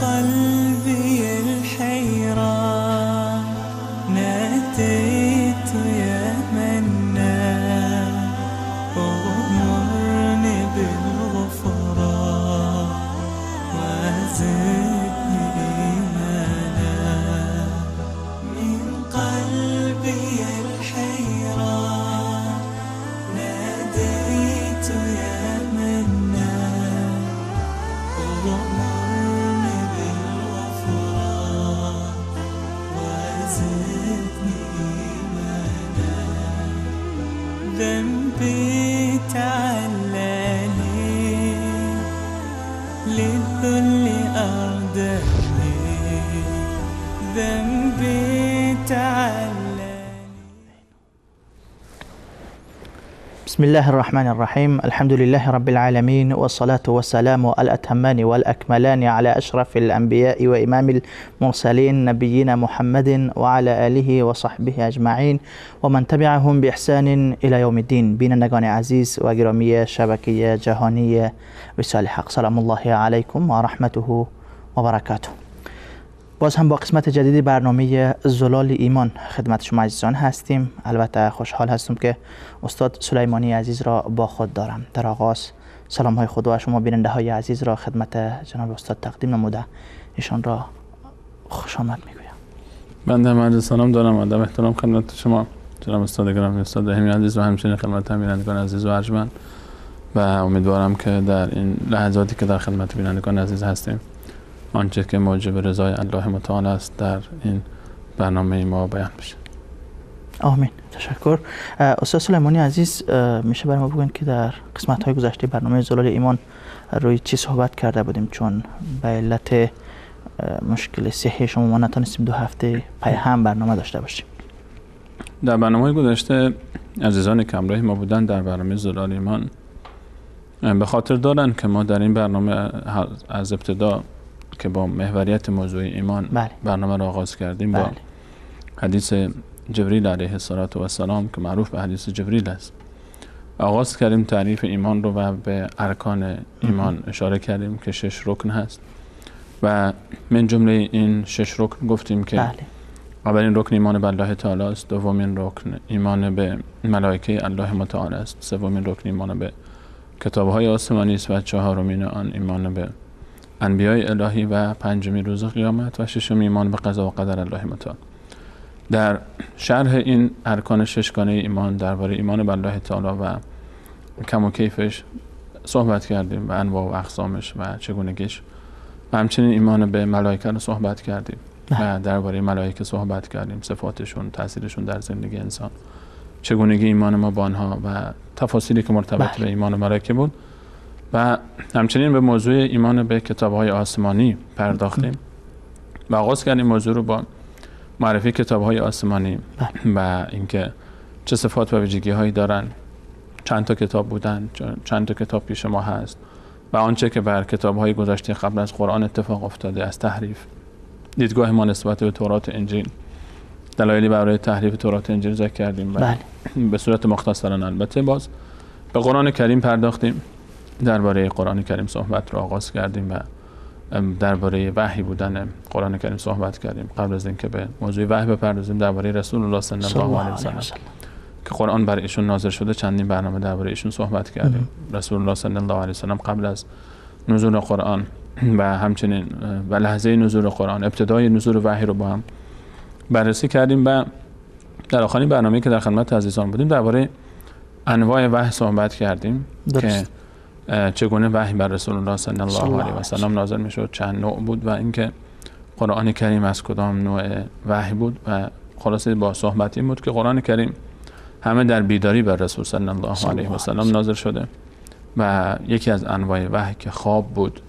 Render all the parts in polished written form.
قلبي الحيران ناديت يا منان أغمرني بالغفران وزدني إيمانا من قلبي الحيران ناديت يا منان أغمرني بالغفران وزدني إيمانا ذنبي تعلاني للذل أردني ذنبي تعلاني. بسم الله الرحمن الرحيم. الحمد لله رب العالمين، والصلاة والسلام الأتمان والأكملان على أشرف الأنبياء وإمام المرسلين نبينا محمد وعلى آله وصحبه أجمعین و من تبعهم بإحسان إلى يوم الدين. بینندگان عزیز و گرامی شبکه جهانی وصال حق، سلام الله علیکم و رحمته و برکاته. باز هم با قسمت جدیدی برنامه زلال ایمان خدمت شما عزیزان هستیم. البته خوشحال هستم که استاد سلیمانی عزیز را با خود دارم. در آغاز سلام های خود و شما بیننده های عزیز را خدمت جناب استاد تقدیم نموده ایشان را خوش آمد میگویم. بنده هم عرض سلام دارم، ادب احترام خدمت شما جناب استاد گرامی، استاد دهمی عزیز و همچنین خدمت هم بینندگان عزیز و ارجمند، و امیدوارم که در این لحظاتی که در خدمت بینندگان عزیز هستیم آنچه که موجب رضای الله متعال است در این برنامه ما بیان بشه. آمین. تشکر. استاد سلیمانی عزیز، میشه برای ما بگوین که در قسمت های گذشته برنامه زلال ایمان روی چی صحبت کرده بودیم؟ چون به علت مشکل صحی شما ما نتونستیم 2 هفته پی هم برنامه داشته باشیم. در برنامه گذشته عزیزانی که همراه ما بودن در برنامه زلال ایمان به خاطر دارن که ما در این برنامه از ابتدا که با محوریت موضوع ایمان برنامه را آغاز کردیم با حدیث جبریل علیه السلام که معروف به حدیث جبریل است آغاز کردیم تعریف ایمان رو و به ارکان ایمان اشاره کردیم که 6 رکن هست و من جمله این 6 رکن گفتیم که اولین رکن ایمان به الله تعالی است، دومین رکن ایمان به ملائکه الله متعال است، سومین رکن ایمان به کتاب‌های آسمانی است و چهارمین آن ایمان به انبیای الهی و پنجمین روز قیامت و ششمین ایمان به قضا و قدر الله متعال. در شرح این ارکان 6 گانه ایمان درباره ایمان به الله تعالی و کم و کیفش صحبت کردیم و انواع و اقسامش و چگونگیش، و همچنین ایمان به ملائکه رو صحبت کردیم و درباره ملائکه صحبت کردیم، صفاتشون، تاثیرشون در زندگی انسان، چگونگی ایمان ما با آنها و تفاصیلی که مرتبط به ایمان ملائکه بود، و همچنین به موضوع ایمان به کتاب‌های آسمانی پرداختیم و آغاز کردیم موضوع رو با معرفی کتاب‌های آسمانی و اینکه چه صفات و ویژگی‌هایی دارن، چند تا کتاب بودن، چند تا کتاب پیش ما هست و آنچه که بر کتاب‌های گذشته قبل از قرآن اتفاق افتاده از تحریف، دیدگاه ما نسبت به تورات انجیل، دلایلی برای تحریف تورات انجیل ذکر کردیم و به صورت مختصرا البته باز به قرآن کریم پرداختیم. درباره قرآن کریم صحبت رو آغاز کردیم و درباره وحی بودن قرآن کریم صحبت کردیم. قبل از اینکه به موضوع وحی بپردازیم درباره رسول الله صلی الله علیه و سلم که قرآن برای ایشون نازل شده چندین برنامه درباره ایشون صحبت کردیم. رسول الله صلی الله علیه و سلم قبل از نزول قرآن و همچنین و لحظه نزول قرآن، ابتدای نزول وحی رو با هم بررسی کردیم و در آخرین برنامه‌ای که در خدمت عزیزان بودیم درباره انواع وحی صحبت کردیم که چگونه وحی بر رسول الله صلی الله علیه و سلم نازل میشد، چند نوع بود و اینکه قرآن کریم از کدام نوع وحی بود، و خلاصه با صحبت این بود که قرآن کریم همه در بیداری بر رسول صلی الله علیه و سلم نازل شده و یکی از انواع وحی که خواب بود،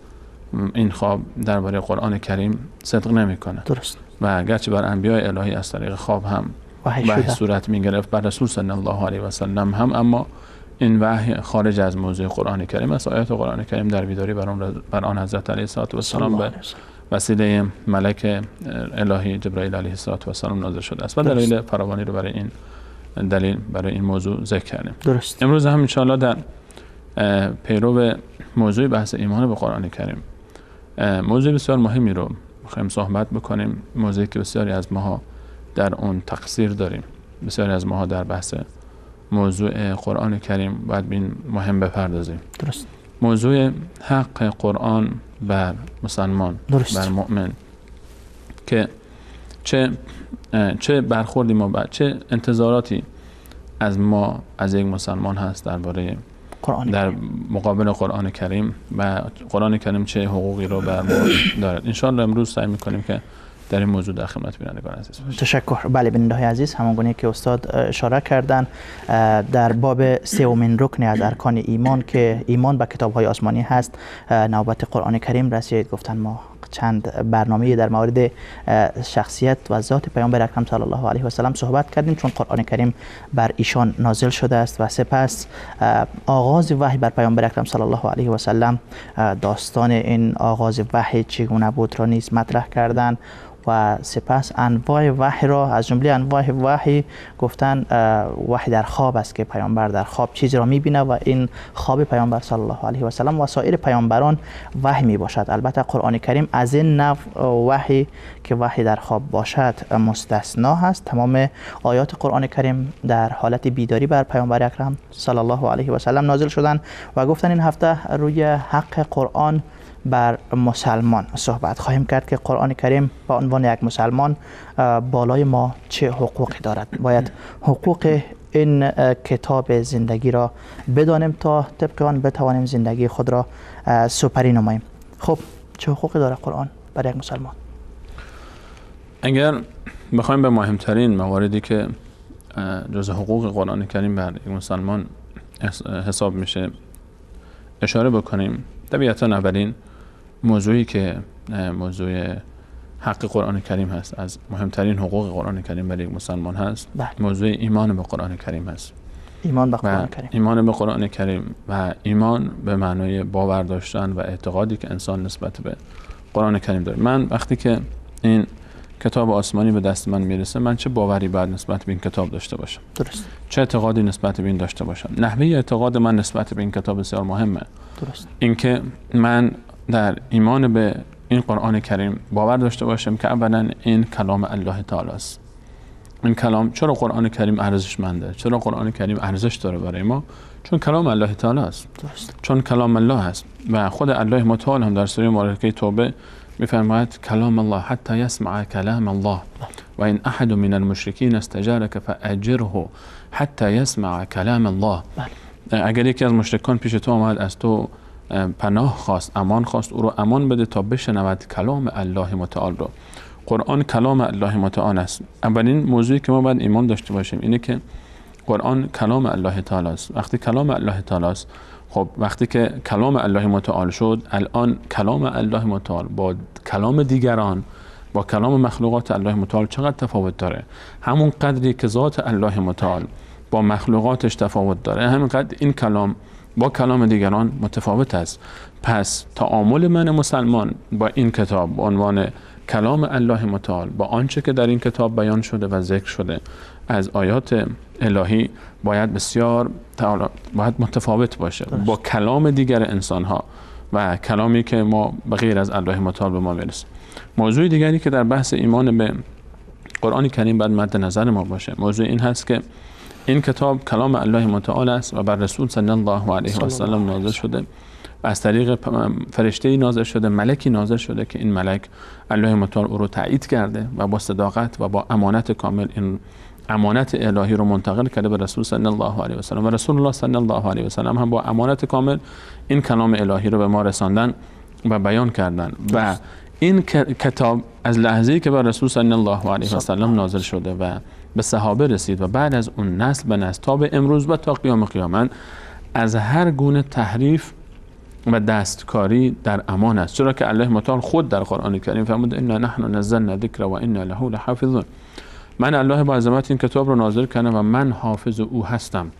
این خواب درباره قرآن کریم صدق نمیکنه. درست. و گرچه بر انبیاء الهی از طریق خواب هم وحی صورت میگرفت، بر رسول صلی الله علیه و سلم هم، اما این وحی خارج از موضوع قرآن کریم است. آیات قرآن کریم در بیداری بر آن حضرت علیه السلام به وسیله ملک الهی جبرائیل علیه السلام نازل شده است و دلیل فراوانی رو برای این موضوع ذکر کردیم. درست. امروز هم ان شاء الله در پیرو موضوع بحث ایمان به قرآن کریم موضوع بسیار مهمی رو میخوایم صحبت بکنیم، موضوعی که بسیاری از ماها در اون تقصیر داریم. بسیاری از ماها در بحث موضوع قرآن کریم باید به این مهم بپردازیم. درست. موضوع حق قرآن بر مسلمان، درست. بر مؤمن، که چه برخوردی ما بعد، چه انتظاراتی از ما از یک مسلمان هست درباره در مقابل قرآن کریم و قرآن کریم چه حقوقی رو بر ما دارد. ان شاء الله امروز سعی می‌کنیم که در این موضوع در خدمت بینندگان عزیز باشیم. تشکر. بله بینندگان عزیز، همانگونه که استاد اشاره کردن در باب سومین رکن از ارکان ایمان که ایمان به کتاب‌های آسمانی هست، نوبت قرآن کریم رسید. گفتن ما چند برنامه در مورد شخصیت و ذات پیامبر اکرم صلی الله علیه و سلم صحبت کردیم، چون قرآن کریم بر ایشان نازل شده است و سپس آغاز وحی بر پیامبر اکرم صلی الله علیه و سلم داستان این آغاز وحی چگونه بود را نیز مطرح کردند و سپس انواع وحی را، از جمله انواع وحی گفتن وحی در خواب است که پیامبر در خواب چیزی را میبینه و این خواب پیامبر صلی الله علیه و سلم و سایر پیامبران وحی می باشد. البته قرآن کریم از این نوع وحی که وحی در خواب باشد مستثنا هست. تمام آیات قرآن کریم در حالت بیداری بر پیامبر اکرم صلی الله علیه و سلم نازل شدند و گفتن این هفته روی حق قرآن بر مسلمان صحبت خواهیم کرد که قرآن کریم با عنوان یک مسلمان بالای ما چه حقوقی دارد. باید حقوق این کتاب زندگی را بدانیم تا طبق آن بتوانیم زندگی خود را سپری نماییم. خب چه حقوقی دارد قرآن برای یک مسلمان؟ اگر بخوایم به مهمترین مواردی که جز حقوق قرآن کریم بر یک مسلمان حساب میشه اشاره بکنیم، طبیعتا اولین موضوعی که موضوع حق قرآن کریم هست، از مهمترین حقوق قرآن کریم برای یک مسلمان هست، موضوع ایمان به قرآن کریم هست. ایمان به قرآن کریم، ایمان به قرآن کریم و ایمان به معنای باور داشتن و اعتقادی که انسان نسبت به قرآن کریم داره. من وقتی که این کتاب آسمانی به دست من میرسه، من چه باوری باید نسبت به این کتاب داشته باشم؟ درست. چه اعتقادی نسبت به این داشته باشم؟ نحوه اعتقاد من نسبت به این کتاب بسیار مهمه. درست. اینکه من در ایمان به این قرآن کریم باور داشته باشم که اولا این کلام الله تعالی است. این کلام، چرا قرآن کریم ارزشمنده؟ چرا قرآن کریم ارزش داره برای ما؟ چون کلام الله تعالی است. درست. چون کلام الله است و خود الله متعال هم در سوره مبارکه توبه میفرماید کلام الله حتی یسمع کلام الله و این احد من المشرکین استجارک فاجره حتی یسمع کلام الله. اگر یکی از مشرکان پیش تو آمد از تو پناه خواست، امان خواست، او رو امان بده تا بشنود کلام الله متعال رو. قرآن کلام الله متعال است. اولین موضوعی که ما باید ایمان داشته باشیم اینه که قرآن کلام الله تعالی است. وقتی کلام الله تعالی است، خب وقتی که کلام الله متعال شد، الان کلام الله متعال با کلام دیگران، با کلام مخلوقات الله متعال چقدر تفاوت داره؟ همون قدری که ذات الله متعال با مخلوقاتش تفاوت داره، همینقدر این کلام با کلام دیگران متفاوت است. پس تعامل من مسلمان با این کتاب به عنوان کلام الله متعال، با آنچه که در این کتاب بیان شده و ذکر شده از آیات الهی، باید بسیار باید متفاوت باشه با کلام دیگر انسان ها و کلامی که ما به غیر از الله متعال به ما میرسه. موضوع دیگری که در بحث ایمان به قرآن کریم باید مد نظر ما باشه، موضوع این هست که این کتاب کلام الله متعال است و بر رسول صلی الله علیه و سلم نازل شده و از طریق فرشته‌ای نازل شده، ملکی نازل شده که این ملک الله متعال او رو تایید کرده و با صداقت و با امانت کامل این امانت الهی رو منتقل کرده به رسول صلی الله علیه و سلم و رسول الله صلی الله علیه و سلم هم با امانت کامل این کلام الهی رو به ما رساندن و بیان کردن. و این کتاب از لحظه‌ای که بر رسول صلی الله علیه و سلم نازل شده و به صحابه رسید و بعد از اون نسل به نسل تا به امروز و تا قیام قیامت از هر گونه تحریف و دستکاری در امان است، چرا که الله متعال خود در قرآن کریم فرمود انا نحن نزلنا الذکر و انا له لحافظون. من الله با عظمت این کتاب رو نازل کردم و من حافظ او هستم.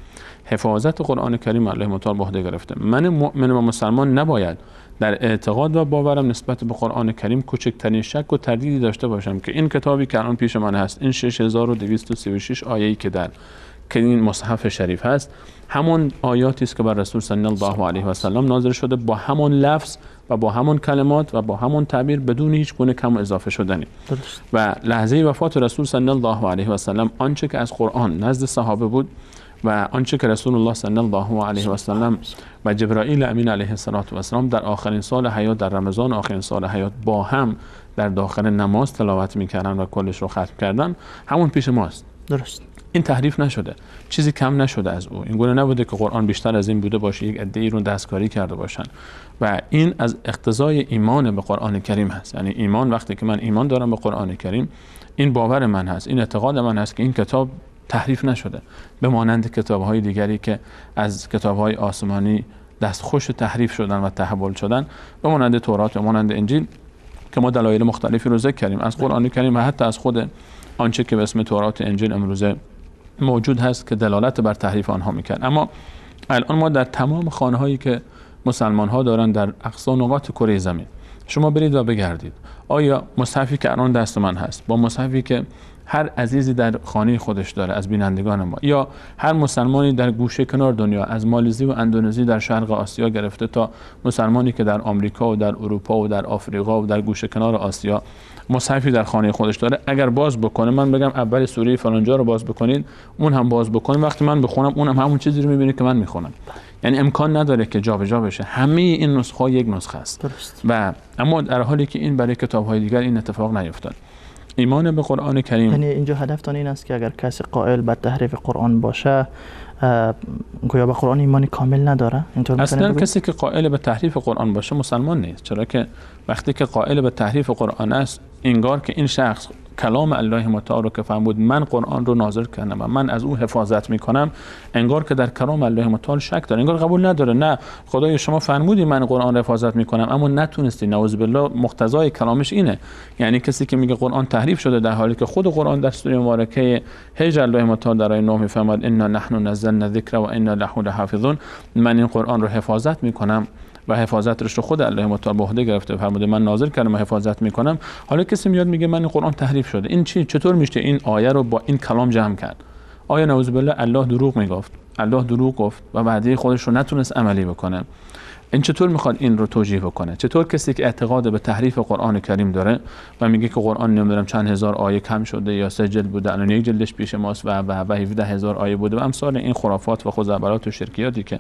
حفاظت قرآن کریم الله متعال به عهده گرفته. من مؤمن و مسلمان نباید در اعتقاد و باورم نسبت به قرآن کریم کوچکترین شک و تردیدی داشته باشم که این کتابی که الان پیش من هست، این 6236 آیه‌ای که در که این مصحف شریف هست همون آیاتی است که بر رسول صلی الله علیه و سلم نازل شده، با همون لفظ و با همون کلمات و با همون تعبیر، بدون هیچ گونه کم و اضافه شدنی. و لحظه وفات رسول صلی الله علیه و سلم آنچه که از قرآن نزد صحابه بود و آنچه که رسول الله صلی الله علیه و سلم و جبرائیل امین علیه السلام در آخرین سال حیات، در رمضان آخرین سال حیات با هم در داخل نماز تلاوت میکردن و کلش رو ختم کردن، همون پیش ماست. درست. این تحریف نشده، چیزی کم نشده از او. این گونه نبوده که قرآن بیشتر از این بوده باشه، یک عده‌ای رو دستکاری کرده باشن. و این از اقتضای ایمان به قرآن کریم هست. یعنی ایمان، وقتی که من ایمان دارم به قرآن کریم، این باور من هست، این اعتقاد من هست که این کتاب تحریف نشده، به مانند کتاب‌های دیگری که از کتاب‌های آسمانی دستخوش تحریف شدن و تحول شدن، به مانند تورات و مانند انجیل که ما دلایل مختلفی رو ذکر کردیم از قرآن کریم و حتی از خود آنچه که به اسم تورات و انجیل امروزه موجود هست که دلالت بر تحریف آنها میکرد. اما الان ما در تمام خانه‌هایی که مسلمان ها دارن در اقصا نقاط کره زمین، شما برید و بگردید، آیا مصحفی که الان دست من هست با مصحفی که هر عزیزی در خانه خودش داره از بینندگان ما، یا هر مسلمانی در گوشه کنار دنیا از مالزی و اندونزی در شرق آسیا گرفته تا مسلمانی که در آمریکا و در اروپا و در آفریقا و در گوشه کنار آسیا مصحفی در خانه خودش داره، اگر باز بکنه، من بگم اول سوره فلانجا رو باز بکنید، اون هم باز بکنه، وقتی من بخونم اونم همون چیزی رو میبینه که من میخونم. یعنی امکان نداره که جابجا بشه، همه این نسخه یک نسخه است. درست. و اما در حالی که این برای کتاب‌های دیگر این اتفاق نیفتاد. ایمان به قرآن کریم، یعنی اینجا هدفتان این است که اگر کسی قائل به تحریف قرآن باشه، گویا به قرآن ایمانی کامل نداره. اینطور اصلا کسی که قائل به تحریف قرآن باشه مسلمان نیست، چرا که وقتی که قائل به تحریف قرآن است، انگار که این شخص کلام الله متعال رو که فرمود من قرآن رو نازل کردم و من از او حفاظت میکنم، انگار که در کلام الله متعال شک داره، انگار قبول نداره. نه، خدای شما فرمودی من قرآن حفاظت میکنم اما نتونستی. نعوذ بالله مقتضای کلامش اینه. یعنی کسی که میگه قرآن تحریف شده، در حالی که خود قرآن در سوره مبارکه هجر الله متعال در آیه 9 میفرماد انا نحن نزلنا الذکر و انا له لحافظون، من این قرآن رو حفاظت میکنم و حفاظتش رو خود الله متعال به عهده گرفته، فرموده من نازل کردم و حفاظت میکنم. حالا کسی میاد میگه من این قرآن تحریف شده، این چطور میشه این آیه رو با این کلام جمع کرد؟ آیا نعوذ بالله الله دروغ میگفت؟ الله دروغ گفت و وعده خودش رو نتونست عملی بکنه؟ این چطور میخواد این رو توجیه بکنه؟ چطور کسی که اعتقاد به تحریف قرآن کریم داره و میگه که قرآن نمیدونم چند هزار آیه کم شده یا 3 جلد بوده الان 1 جلدش پیش ماست و 17000 آیه بوده و امثال این خرافات و خزعبلات و شرکیاتی که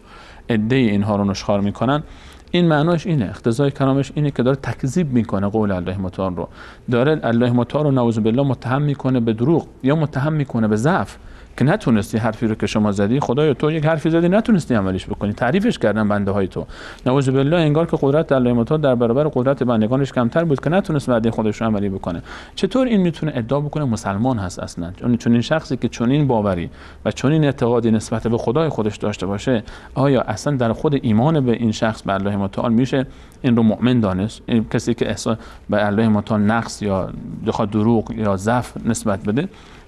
عده اینها رو نشخوار میکنن، این معناش اینه، اقتضای کلامش اینه که داره تکذیب میکنه قول الله متعال رو، داره الله متعال رو نعوذ بالله متهم میکنه به دروغ یا متهم میکنه به ضعف که نتونستی حرفی رو که شما زدی، خدایا تو یک حرفی زدی نتونستی عملش بکنی، تعریفش کردن بنده های تو، نعوذ بالله انگار که قدرت الله متعال در برابر قدرت بندگانش کمتر بود که نتونست وعده خودش رو عملی بکنه. چطور این میتونه ادعا بکنه مسلمان هست اصلا؟ چون این شخصی که چنین باوری و چنین اعتقادی نسبت به خدای خودش داشته باشه، آیا اصلا در خود ایمان به این شخص به الله متعال میشه این رو مؤمن دانست؟ این کسی که احساس به الله متعال نقص یا بخواد دروغ یا ضعف نسبت بده،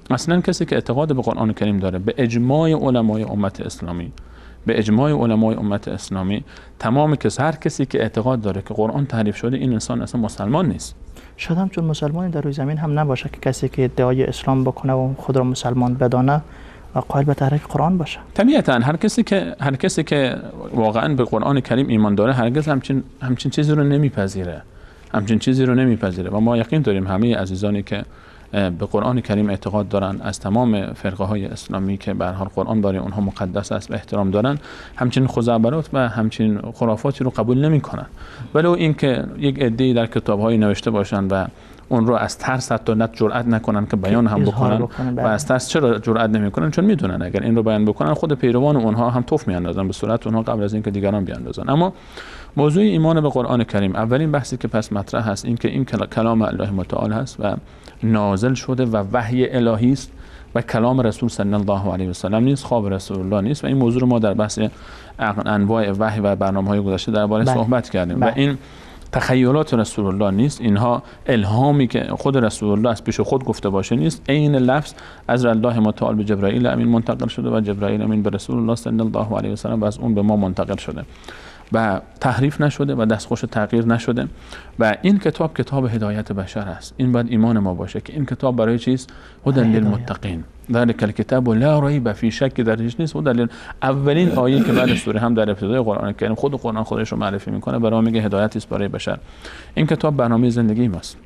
اصلا کسی که اعتقاد به قرآن کریم داره، به اجماع علمای امت اسلامی، به اجماع علمای امت اسلامی، تمام هر کسی که اعتقاد داره که قرآن تحریف شده، این انسان اصلا مسلمان نیست. شاید هم چون مسلمانی در روی زمین هم نباشه که کسی که ادعای اسلام بکنه و خود را مسلمان بدانه و قائل به تحریف قرآن باشه. طبیعتا هر کسی که واقعا به قرآن کریم ایمان داره هرگز همچین چیزی رو نمیپذیره. و ما یقین داریم همه عزیزانی که به قرآن کریم اعتقاد دارن از تمام فرقه های اسلامی که به هر حال قرآن برای اونها مقدس است و احترام دارن، همچین خزعبلات و همچین خرافاتی رو قبول نمیکنن. ولو اینکه یک عده‌ای در کتاب‌های نوشته باشن و اون رو از ترس حتی جرئت نکنن که بیان هم بکنن و از ترس چرا جرئت نمیکنن؟ چون میدونن اگر این رو بیان بکنن خود پیروان اونها هم توف میاندازن به صورت اونها قبل از اینکه دیگران بیاندازن. اما موضوع ایمان به قرآن کریم، اولین بحثی که پس مطرح هست این که این کلام الله متعال هست و نازل شده و وحی الهی است و کلام رسول صلی الله علیه و سلم نیست، خواب رسول الله نیست. و این موضوع رو ما در بحث انواع وحی و برنامه‌های گذشته درباره صحبت کردیم. و این تخیلات رسول الله نیست، اینها الهامی که خود رسول الله از پیش خود گفته باشه نیست، عین لفظ از الله متعال به جبرائیل امین منتقل شده و جبرائیل امین به رسول الله صلی الله علیه و سلم و از اون به ما منتقل شده. و تحریف نشده و دستخوش تغییر نشده و این کتاب هدایت بشر است. این باید ایمان ما باشه که این کتاب برای چیست؟ هدی للمتقین، ذلک الکتاب لا ریب فیه، شک درش نیست. اولین آیه که بعد سوره هم در ابتدای قرآن کریم خود قرآن خودش رو معرفی میکنه، برای میگه هدایتی است برای بشر. این کتاب برنامه زندگی ماست.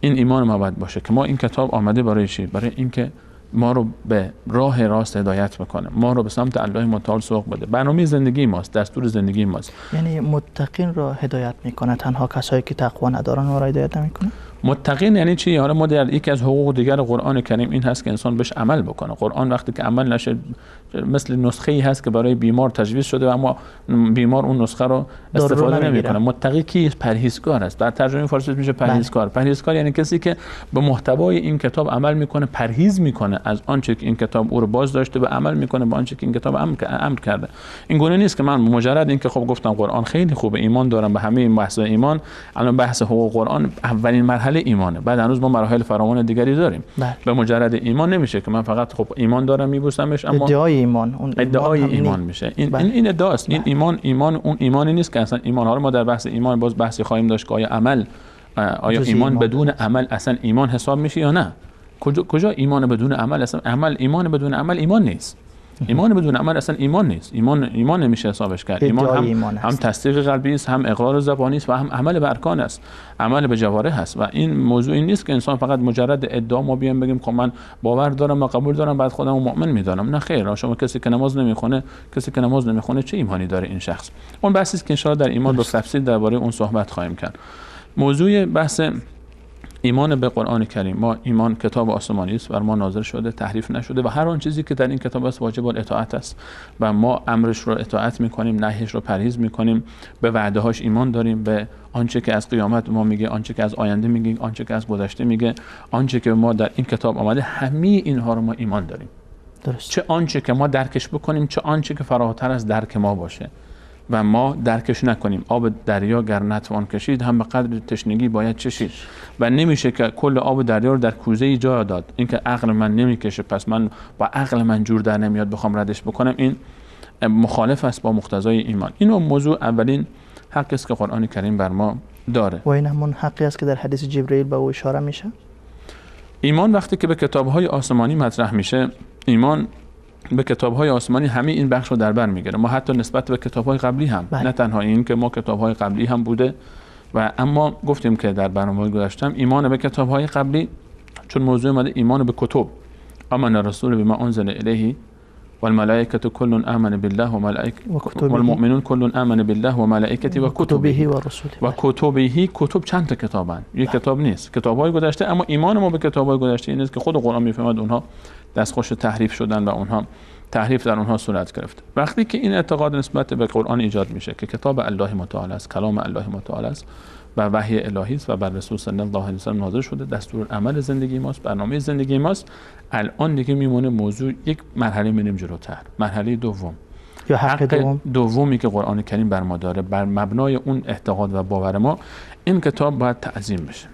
این ایمان ما باید باشه که ما این کتاب آمده برای چی؟ برای اینکه ما رو به راه راست هدایت بکنه، ما رو به سمت الله متعال سوق بده. برنامه زندگی ماست، دستور زندگی ماست. یعنی متقین را هدایت میکنه، تنها کسایی که تقوا ندارن را هدایت نمیکنه؟ متقین یعنی چی؟ حالا ما در یکی از حقوق دیگر قرآن کریم این هست که انسان بهش عمل بکنه. قرآن وقتی که عمل نشه مثل نسخه ای هست که برای بیمار تجویز شده و اما بیمار اون نسخه رو استفاده نمیکنه. متقی کی؟ پرهیزگار است. در ترجمه فارسی میشه پرهیزکار. پرهیزکار یعنی کسی که به محتوای این کتاب عمل میکنه، پرهیز میکنه از آنچه که این کتاب او رو باز داشته و عمل میکنه به آنچه که این کتاب امر کرده. این گونه نیست که من مجرد اینکه خب گفتم قرآن خیلی خوبه، ایمان دارم به همه این بحث ایمان، الان بحث حقوق قرآن اولین مرحله ایمانه. بعد هنوز ما مراحل فراوان دیگری داریم. به مجرد ایمان نمیشه که من فقط خب ایمان دارم میبوسمش، اما ادعای ایمان، اون ادعای ایمان میشه. این ادعاست. این ایمان اون ایمانی نیست که اصلا ایمان. حالا ما در بحث ایمان باز بحثی خواهیم داشت که آیا ایمان بدون عمل اصلا ایمان حساب میشه یا نه؟ کجا ایمان بدون عمل اصلا ایمان بدون عمل ایمان نیست. ایمان بدون عمل اصلا ایمان نیست. ایمان نمیشه حسابش کرد. ایمان هم تصدیق قلبی است، هم اقرار زبانی است و هم عمل به ارکان است، عمل به جوارح است. و این موضوع این نیست که انسان فقط مجرد ادعا ما بیام بگیم خب من باور دارم و قبول دارم بعد خودم مؤمن میدانم. نه خیر. شما کسی که نماز نمیخونه چه ایمانی داره این شخص؟ اون بحثی است که ان شاء الله در ایمان به تفصیل درباره اون صحبت خواهیم کرد. موضوع بحث ایمان به قرآن کریم، ما ایمان کتاب آسمانی است، بر ما نازل شده، تحریف نشده و هر آن چیزی که در این کتاب است واجب الاطاعت است و ما امرش رو اطاعت میکنیم، نهیش رو پرهیز میکنیم، به وعده هاش ایمان داریم، به آنچه که از قیامت ما میگه، آنچه که از آینده میگه، آنچه که از گذشته میگه، آنچه که ما در این کتاب آمده، همه اینها رو ما ایمان داریم. درست. چه آنچه که ما درکش بکنیم، چه آنچه که فراتر از درک ما باشه و ما درکش نکنیم. آب دریا گر نتوان کشید، هم به قدر تشنگی باید چشید. و نمیشه که کل آب دریا رو در کوزه جا داد. اینکه عقل من نمیکشه پس من با عقل من جور در نمیاد بخوام ردش بکنم، این مخالف است با مقتضای ایمان. این موضوع اولین حقی است که قرآن کریم بر ما داره. و این همون حقی است که در حدیث جبرئیل به او اشاره میشه. ایمان وقتی که به کتاب‌های آسمانی مطرح میشه، ایمان به کتاب‌های آسمانی همه این بخش رو در بر میگیره. ما حتی نسبت به کتاب‌های قبلی هم نه تنها این که ما کتاب‌های قبلی هم بوده و اما گفتیم که در برنامه گذاشتم ایمان به کتاب‌های قبلی، چون موضوع اومده ایمان به کتب، آمن الرسول بما انزل الیه والملائکه کل آمن بالله والمؤمنون کل آمن بالله و ملائکته و کتبه و رسوله. و کتبه، کتب چند تا کتابن، یک کتاب نیست، کتاب‌های گذشته. اما ایمان ما به کتاب‌های گذشته این است که خود قرآن میفهمد اونها دستخوش تحریف شدن و اونها تحریف در اونها صورت گرفت. وقتی که این اعتقاد نسبت به قرآن ایجاد میشه که کتاب الله متعال است، کلام الله متعال است و وحی الهی است و بر رسول صلی الله علیه و سلم نازل شده، دستور عمل زندگی ماست، برنامه زندگی ماست، الان دیگه میمونه موضوع یک مرحله میریم جلوتر. مرحله دوم یا حق دومی که قرآن کریم بر ما داره، بر مبنای اون اعتقاد و باور ما، این کتاب باید تعظیم بشه.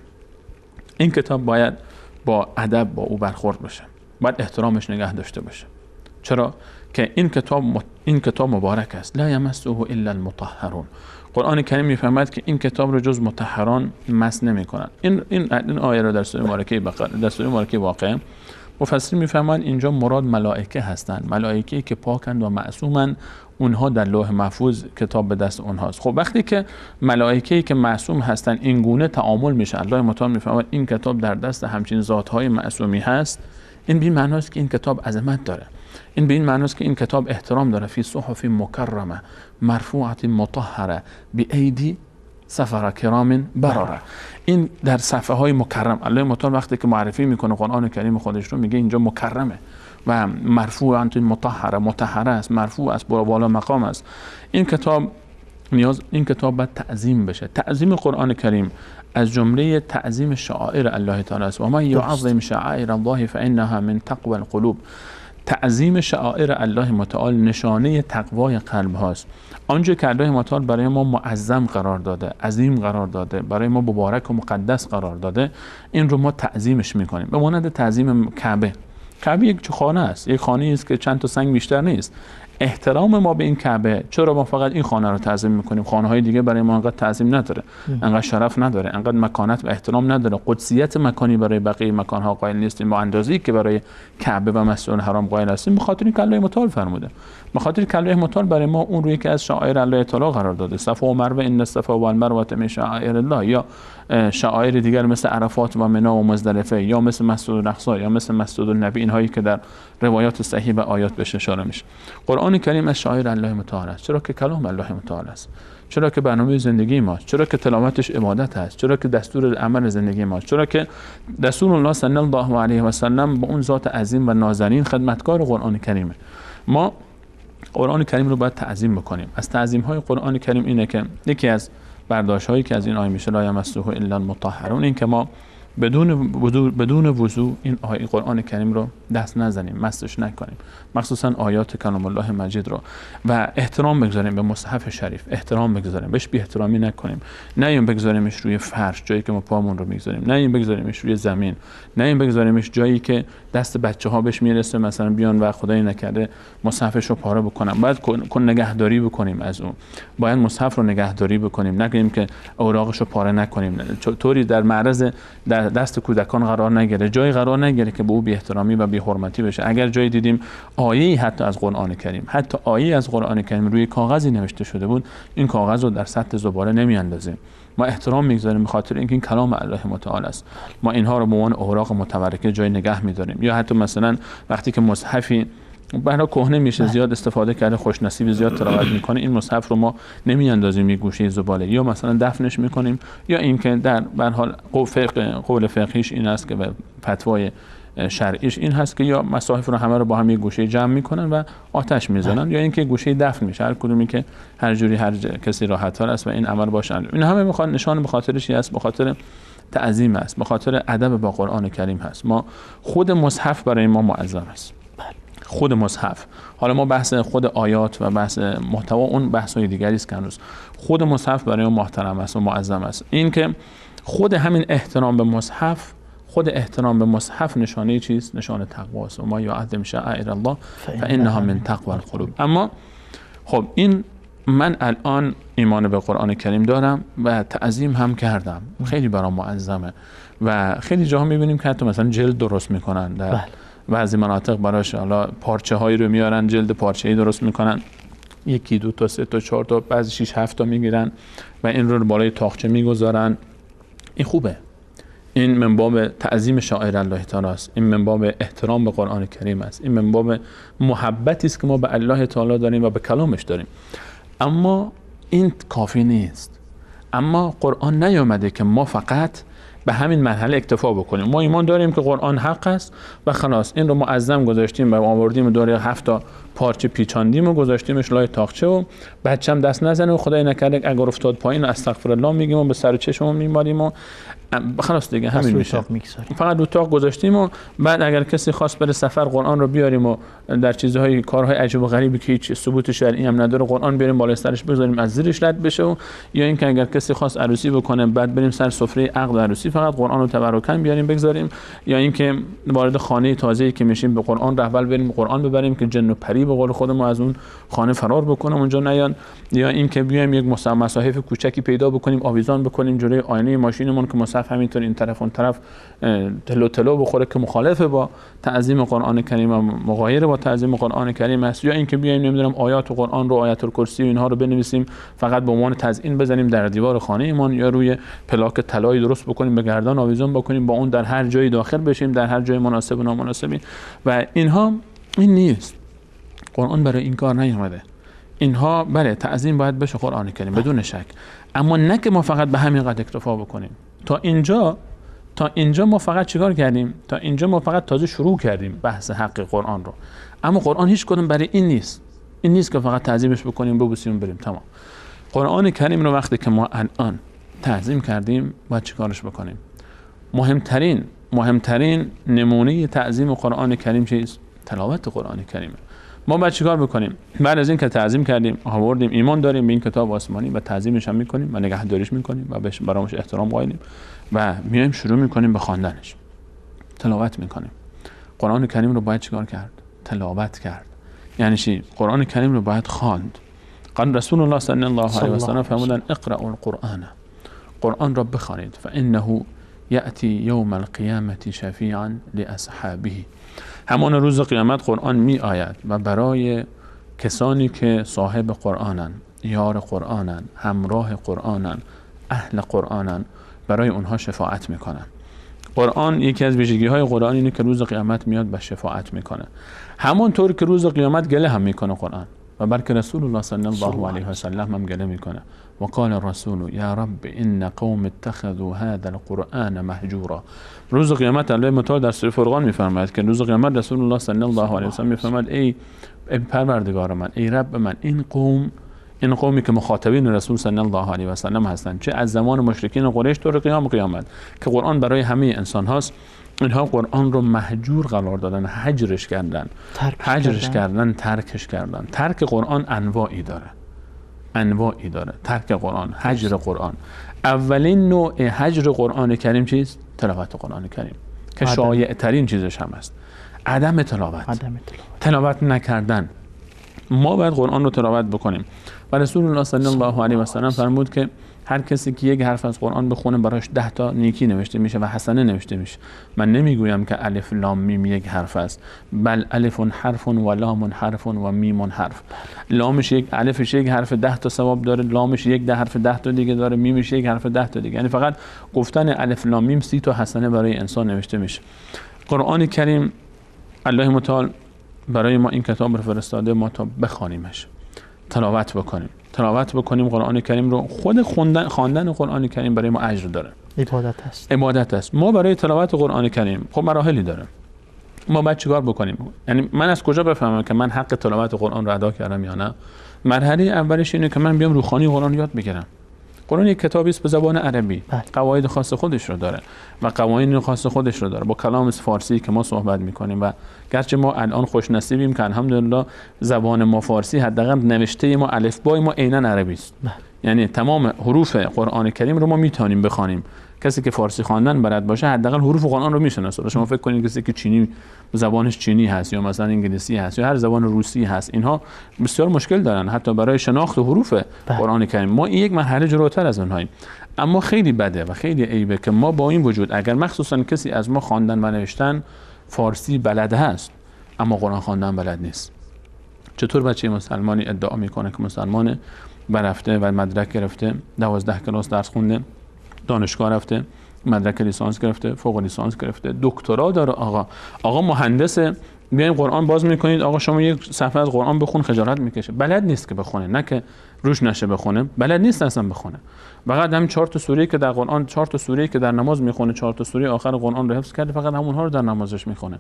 این کتاب باید با ادب با او برخورد بشه، باید احترامش نگه داشته باشه. چرا؟ که این کتاب مبارک است. لا یمسه الا المطهرون. قرآن کریم میفهمد که این کتاب رو جز مطهران مس نمی‌کنند. این آیه رو در سوره مبارکه بقره، در سوره مبارکه واقعه، مفسرین میفهمند اینجا مراد ملائکه هستند، ملائکه‌ای که پاکند و معصومند، اونها در لوح محفوظ کتاب به دست اونهاست. خب وقتی که ملائکه‌ای که معصوم هستند این گونه تعامل میشه، الله متعال میفهمد این کتاب در دست همچین ذات‌های معصومی هست، این به این معناست که این کتاب عظمت داره. این به این معناست که این کتاب احترام داره. فی صحف مکرمه مرفوعه مطهره بأیدی سفر کرام برره. این در صفحه های مکرم. الله متعال وقتی که معرفی میکنه قرآن کریم خودش رو میگه اینجا مکرمه و مرفوعه مطهره است، مرفوع است، بالا مقام است. این کتاب باید تعظیم بشه. تعظیم قرآن کریم از جمله تعظیم شعائر الله تعالی است. و ما یعظم شعائر الله فانها من تقوى القلوب. تعظیم شعائر الله متعال نشانه تقوای قلب هاست. آنچه که الله متعال برای ما معظم قرار داده، عظیم قرار داده، برای ما مبارک و مقدس قرار داده، این رو ما تعظیمش میکنیم. به مانند تعظیم کعبه. کعبه یک خانه است، یک خانه است که چند تا سنگ بیشتر نیست. احترام ما به این کعبه، چرا ما فقط این خانه رو تعظیم میکنیم، خانه های دیگه برای ما انقدر تعظیم نداره، انقدر شرف نداره، انقدر مکانت و احترام نداره، قدسیت مکانی برای بقیه مکانها قائل نیستیم با اندازه‌ای که برای کعبه و مسجد الحرام قائل هستیم. به خاطر اینکه الله متعال فرموده، به خاطر که الله متعال برای ما اون رو یکی از شعائر الله تعالی قرار داده. صفا و مروه، ان الصفا و المروه من شعائر الله، یا شعائر دیگر مثل عرفات و منی و مزدلفه، یا مثل مسجد الاقصی، یا مثل مسجد النبی، اینهایی که در روایات صحیح و آیات بهش اشاره میشه. قرآن کریم از شعائر الله متعال است، چرا که کلام الله متعال است، چرا که برنامه زندگی ماست، چرا که تلاوتش عبادت است، چرا که دستور عمل زندگی ماست، چرا که رسول الله صلی الله علیه و سلم با اون ذات عظیم و نازنین خدمتکار قرآن کریمه. ما قرآن کریم رو باید تعظیم بکنیم. از تعظیم های قرآن کریم اینه که یکی از برداشت هایی که از این آیه میشه لا یمسه الا المطهرون، این که ما بدون وضو این آیه قرآن کریم رو دست نزنیم، مستش نکنیم، مخصوصا آیات کلام الله مجید رو، و احترام بگذاریم به مصحف شریف، احترام بگذاریم بهش، بی احترامی نکنیم، نه این بگذاریمش روی فرش جایی که ما پامون رو میگذاریم، نه این بگذاریمش روی زمین، نه این بگذاریمش جایی که دست بچه‌ها بهش میرسه مثلا بیان و خدای نکرده مصحفش رو پاره بکنن. باید نگهداری بکنیم از اون، باید مصحف رو نگهداری بکنیم، نگیم که اوراقش رو پاره نکنیم، طوری در معرض دست کودکان قرار نگیره، جایی قرار نگیره که به او بی احترامی و بی حرمتی بشه. اگر جایی دیدیم آیه‌ای حتی از قرآن کریم، حتی آیه‌ای از قرآن کریم روی کاغذی نوشته شده بود، این کاغذ رو در سطح زباله نمیاندازیم، ما احترام میگذاریم به خاطر اینکه این کلام الله متعال است. ما اینها رو به عنوان اوراق متبرکه جای نگه می‌داریم. یا حتی مثلا وقتی که مصحفی برای کهنه میشه، زیاد استفاده کرده، خوش نصیب زیاد تلاوت میکنه، این مصحف رو ما نمیاندازیم یه گوشه زباله، یا مثلا دفنش میکنیم، یا اینکه در به هر حال قول فقهیش این است که فتوای شرعیش این هست که یا مصاحف رو همه رو با هم یه گوشه جمع میکنن و آتش میزنن، یا اینکه گوشه دفن میشه، هر کدومی که هر جوری هر کسی راحت تر است و این عمل باشه انجام. این همه میخوان نشان به خاطرش است، به خاطر تعظیم است، به خاطر ادب با قرآن کریم هست. ما خود مصحف برای ما معظم است، خود مصحف. حالا ما بحث خود آیات و بحث محتوا اون بحث‌های دیگری است که هنوز خود مصحف برای ما محترم است و معظم است. این که خود همین احترام به مصحف، خود احترام به مصحف نشانه چیست؟ نشانه تقوا است. و ما یعظم شعائر الله فانها من تقوی القلوب. اما خب این من الان ایمان به قرآن کریم دارم و تعظیم هم کردم، خیلی برام معظمه و خیلی جاها می‌بینیم که حتی مثلا جلد درست می‌کنن در بعضی مناطق براش، حالا پارچه هایی رو میارن، جلد پارچه‌ای درست میکنن، 1 2 تا 3 تا 4 تا بعضی 6 7 تا میگیرن و این رو بالای تاقچه میگذارن. این خوبه، این من باب تعظیم شاعر الله تعالی است، این من باب احترام به قرآن کریم است، این من باب محبتی است که ما به الله تعالی داریم و به کلامش داریم. اما این کافی نیست. اما قرآن نیامده که ما فقط به همین مرحله اکتفا بکنیم. ما ایمان داریم که قرآن حق است و خلاص این رو معظم گذاشتیم و آوردیم دوره 7 تا پارچه پیچاندیم و گذاشتیمش لای تاقچه و بچه‌م دست نزنه و خدای نکرده اگر افتاد پایین استغفر الله میگیم و به سر چشمون میمالیم و خلاص دیگه همین میشه. فقط رو تاق گذاشتیم و بعد اگر کسی خواست بره سفر قرآن رو بیاریم و در چیزهای کارهای عجیب و غریبی که هیچ ثبوت شرعی هم نداره قرآن بیاریم بالای سرش بذاریم از زیرش رد بشه، و یا اینکه اگر کسی خواست عروسی بکنه بعد بریم سر سفره عقد عروسی فقط قرآن رو تبرکاً بیاریم بگذاریم، یا اینکه وارد خانه تازه‌ای که میشیم به قرآن رهبر بریم قرآن ببریم که جن و پری به قول خودمون از اون خانه فرار بکنه اونجا نیان، یا اینکه بیایم یک مصحف کوچکی پیدا بکنیم آویزان بکنیم جلوی آینه ماشینمون که مصحف همینطور این طرف اون طرف تلو بخوره که مخالفه با تعظیم قرآن کریم و مغایر با تعظیم قرآن کریم است، یا اینکه بیایم نمیدونم آیات قرآن رو، آیت الکرسی و اینها رو بنویسیم فقط به عنوان تزیین بزنیم در دیوار خانه‌مان، یا روی پلاک طلایی درست بکنیم به گردن آویزان بکنیم با اون در هر جایی داخل بشیم در هر جای مناسب و نامناسبی، و اینها این نیست. قرآن برای این کار نیامده. اینها بله تعظیم باید بشه قرآن کریم بدون شک، اما نه که ما فقط به همین قدر اکتفا بکنیم. تا اینجا ما فقط چیکار کردیم؟ تا اینجا ما فقط تازه شروع کردیم بحث حق قرآن رو. اما قرآن هیچ کدوم برای این نیست. این نیست که فقط تعظیمش بکنیم ببوسیم بریم تمام. قرآن کریم رو وقتی که ما الان تعظیم کردیم باید چیکارش بکنیم؟ مهمترین نمونه تعظیم قرآن کریم چیست؟ تلاوت قرآن کریمه. ما باید چیکار بکنیم؟ بعد از این که تعظیم کردیم، آوردیم ایمان داریم به این کتاب آسمانی و تعظیمش هم میکنیم و نگهداریش میکنیم و برامش احترام قائلیم و میایم شروع میکنیم به خواندنش. تلاوت میکنیم. قرآن کریم رو باید چیکار کرد؟ تلاوت کرد. یعنی چی؟ قرآن کریم رو باید خواند. قال رسول الله صلی الله علیه و سلم فرمودن اقرأوا القرآن، قرآن را بخوانید، فانه یأتی یوم القیامة شفیعا لاصحابه، همان روز قیامت قرآن می آید و برای کسانی که صاحب قرآنن، یار قرآنن، همراه قرآنن، اهل قرآنن، برای اونها شفاعت میکنن. قرآن یکی از ویژگی های قرآن اینه که روز قیامت میاد و شفاعت میکنه، همونطور که روز قیامت گله هم میکنه قرآن، و بلکه رسول الله صلی الله علیه و سلم هم گله میکنه. و قال الرسول یا رب ان قوم اتخذوا هذا القرآن مهجورا. روز قیامت الله متعال در سوره فرقان میفرماید که روز قیامت رسول الله صلی الله علیه و سلم میفرماید ای پروردگار من، ای رب من، این قومی که مخاطبین رسول صلی الله علیه و سلم هستند، چه از زمان مشرکین قریش تا قیامت که قرآن برای همه انسان هاست، اینها قرآن رو مهجور قرار دادن، هجرش کردن، ترکش کردن. ترک قرآن انواعی داره. ترک قرآن، هجر قرآن. اولین نوع هجر قرآن کریم چیست؟ تلاوت قرآن کریم که شایع ترین چیزش هم است. عدم تلاوت نکردن. ما باید قرآن رو تلاوت بکنیم و رسول الله صلی الله علیه و سلم فرمود که هر کسی که یک حرف از قرآن بخونه براش 10 تا نیکی نوشته میشه و حسنه نوشته میشه. من نمیگویم که الف لام میم یک حرف است، بل الف حرف و لام حرف و میم حرف. لامش یک، الفش یک حرف 10 تا ثواب داره، لامش یک حرف 10 تا دیگه داره، میمش یک حرف 10 تا دیگه. یعنی فقط گفتن الف لام میم 30 تا حسنه برای انسان نوشته میشه. قرآن کریم الله متعال برای ما این کتاب رو فرستاده ما تا بخوانیمش، تلاوت بکنیم قرآن کریم رو. خود خواندن قرآن کریم برای ما اجر داره، عبادت است. ما برای تلاوت قرآن کریم خب مراحلی داره. ما باید چیکار بکنیم؟ یعنی من از کجا بفهمم که من حق تلاوت قرآن رو ادا کردم یا نه؟ مرحله اولش اینه که من بیام روخانی قرآن یاد بگیرم. قرآن یک کتابی است به زبان عربی، قواعد خاص خودش رو داره و قوانین خاص خودش رو داره با کلام فارسی که ما صحبت میکنیم. و گرچه ما الان خوش نصیبیم که الحمدلله زبان ما فارسی، حداقل نوشته ما، الفبای ما عیناً عربی است. یعنی تمام حروف قرآن کریم رو ما میتونیم بخوانیم. کسی که فارسی خواندن بلد باشه حداقل حروف قرآن رو میشناسه. شما فکر کنید کسی که چینی زبانش چینی هست یا مثلا انگلیسی هست یا هر زبان روسی هست، اینها بسیار مشکل دارن حتی برای شناخت حروف قرآن کریم. ما یک مرحله جلوتر از اونهاییم. اما خیلی بده و خیلی عیبه که ما با این وجود، اگر مخصوصا کسی از ما خواندن و نوشتن فارسی بلد هست اما قرآن خواندن بلد نیست. چطور بچه مسلمانی ادعا میکنه که مسلمانه، برفته و مدرک گرفته، 12 کلاس درس خونده، دانشگاه رفته، مدرک لیسانس گرفته، فوق لیسانس گرفته، دکترا داره، آقا مهندسه، بیاین قرآن باز میکنید، آقا شما یک صفحه از قرآن بخون، خجالت میکشه. بلد نیست که بخونه، نه که روش نشه بخونه، بلد نیست اصلا بخونه. فقط همین 4 تا سوره که در قرآن، 4 تا سوره که در نماز میخونه، 4 تا سوره آخر قرآن رو حفظ کرده، فقط همونها رو در نمازش میخونه.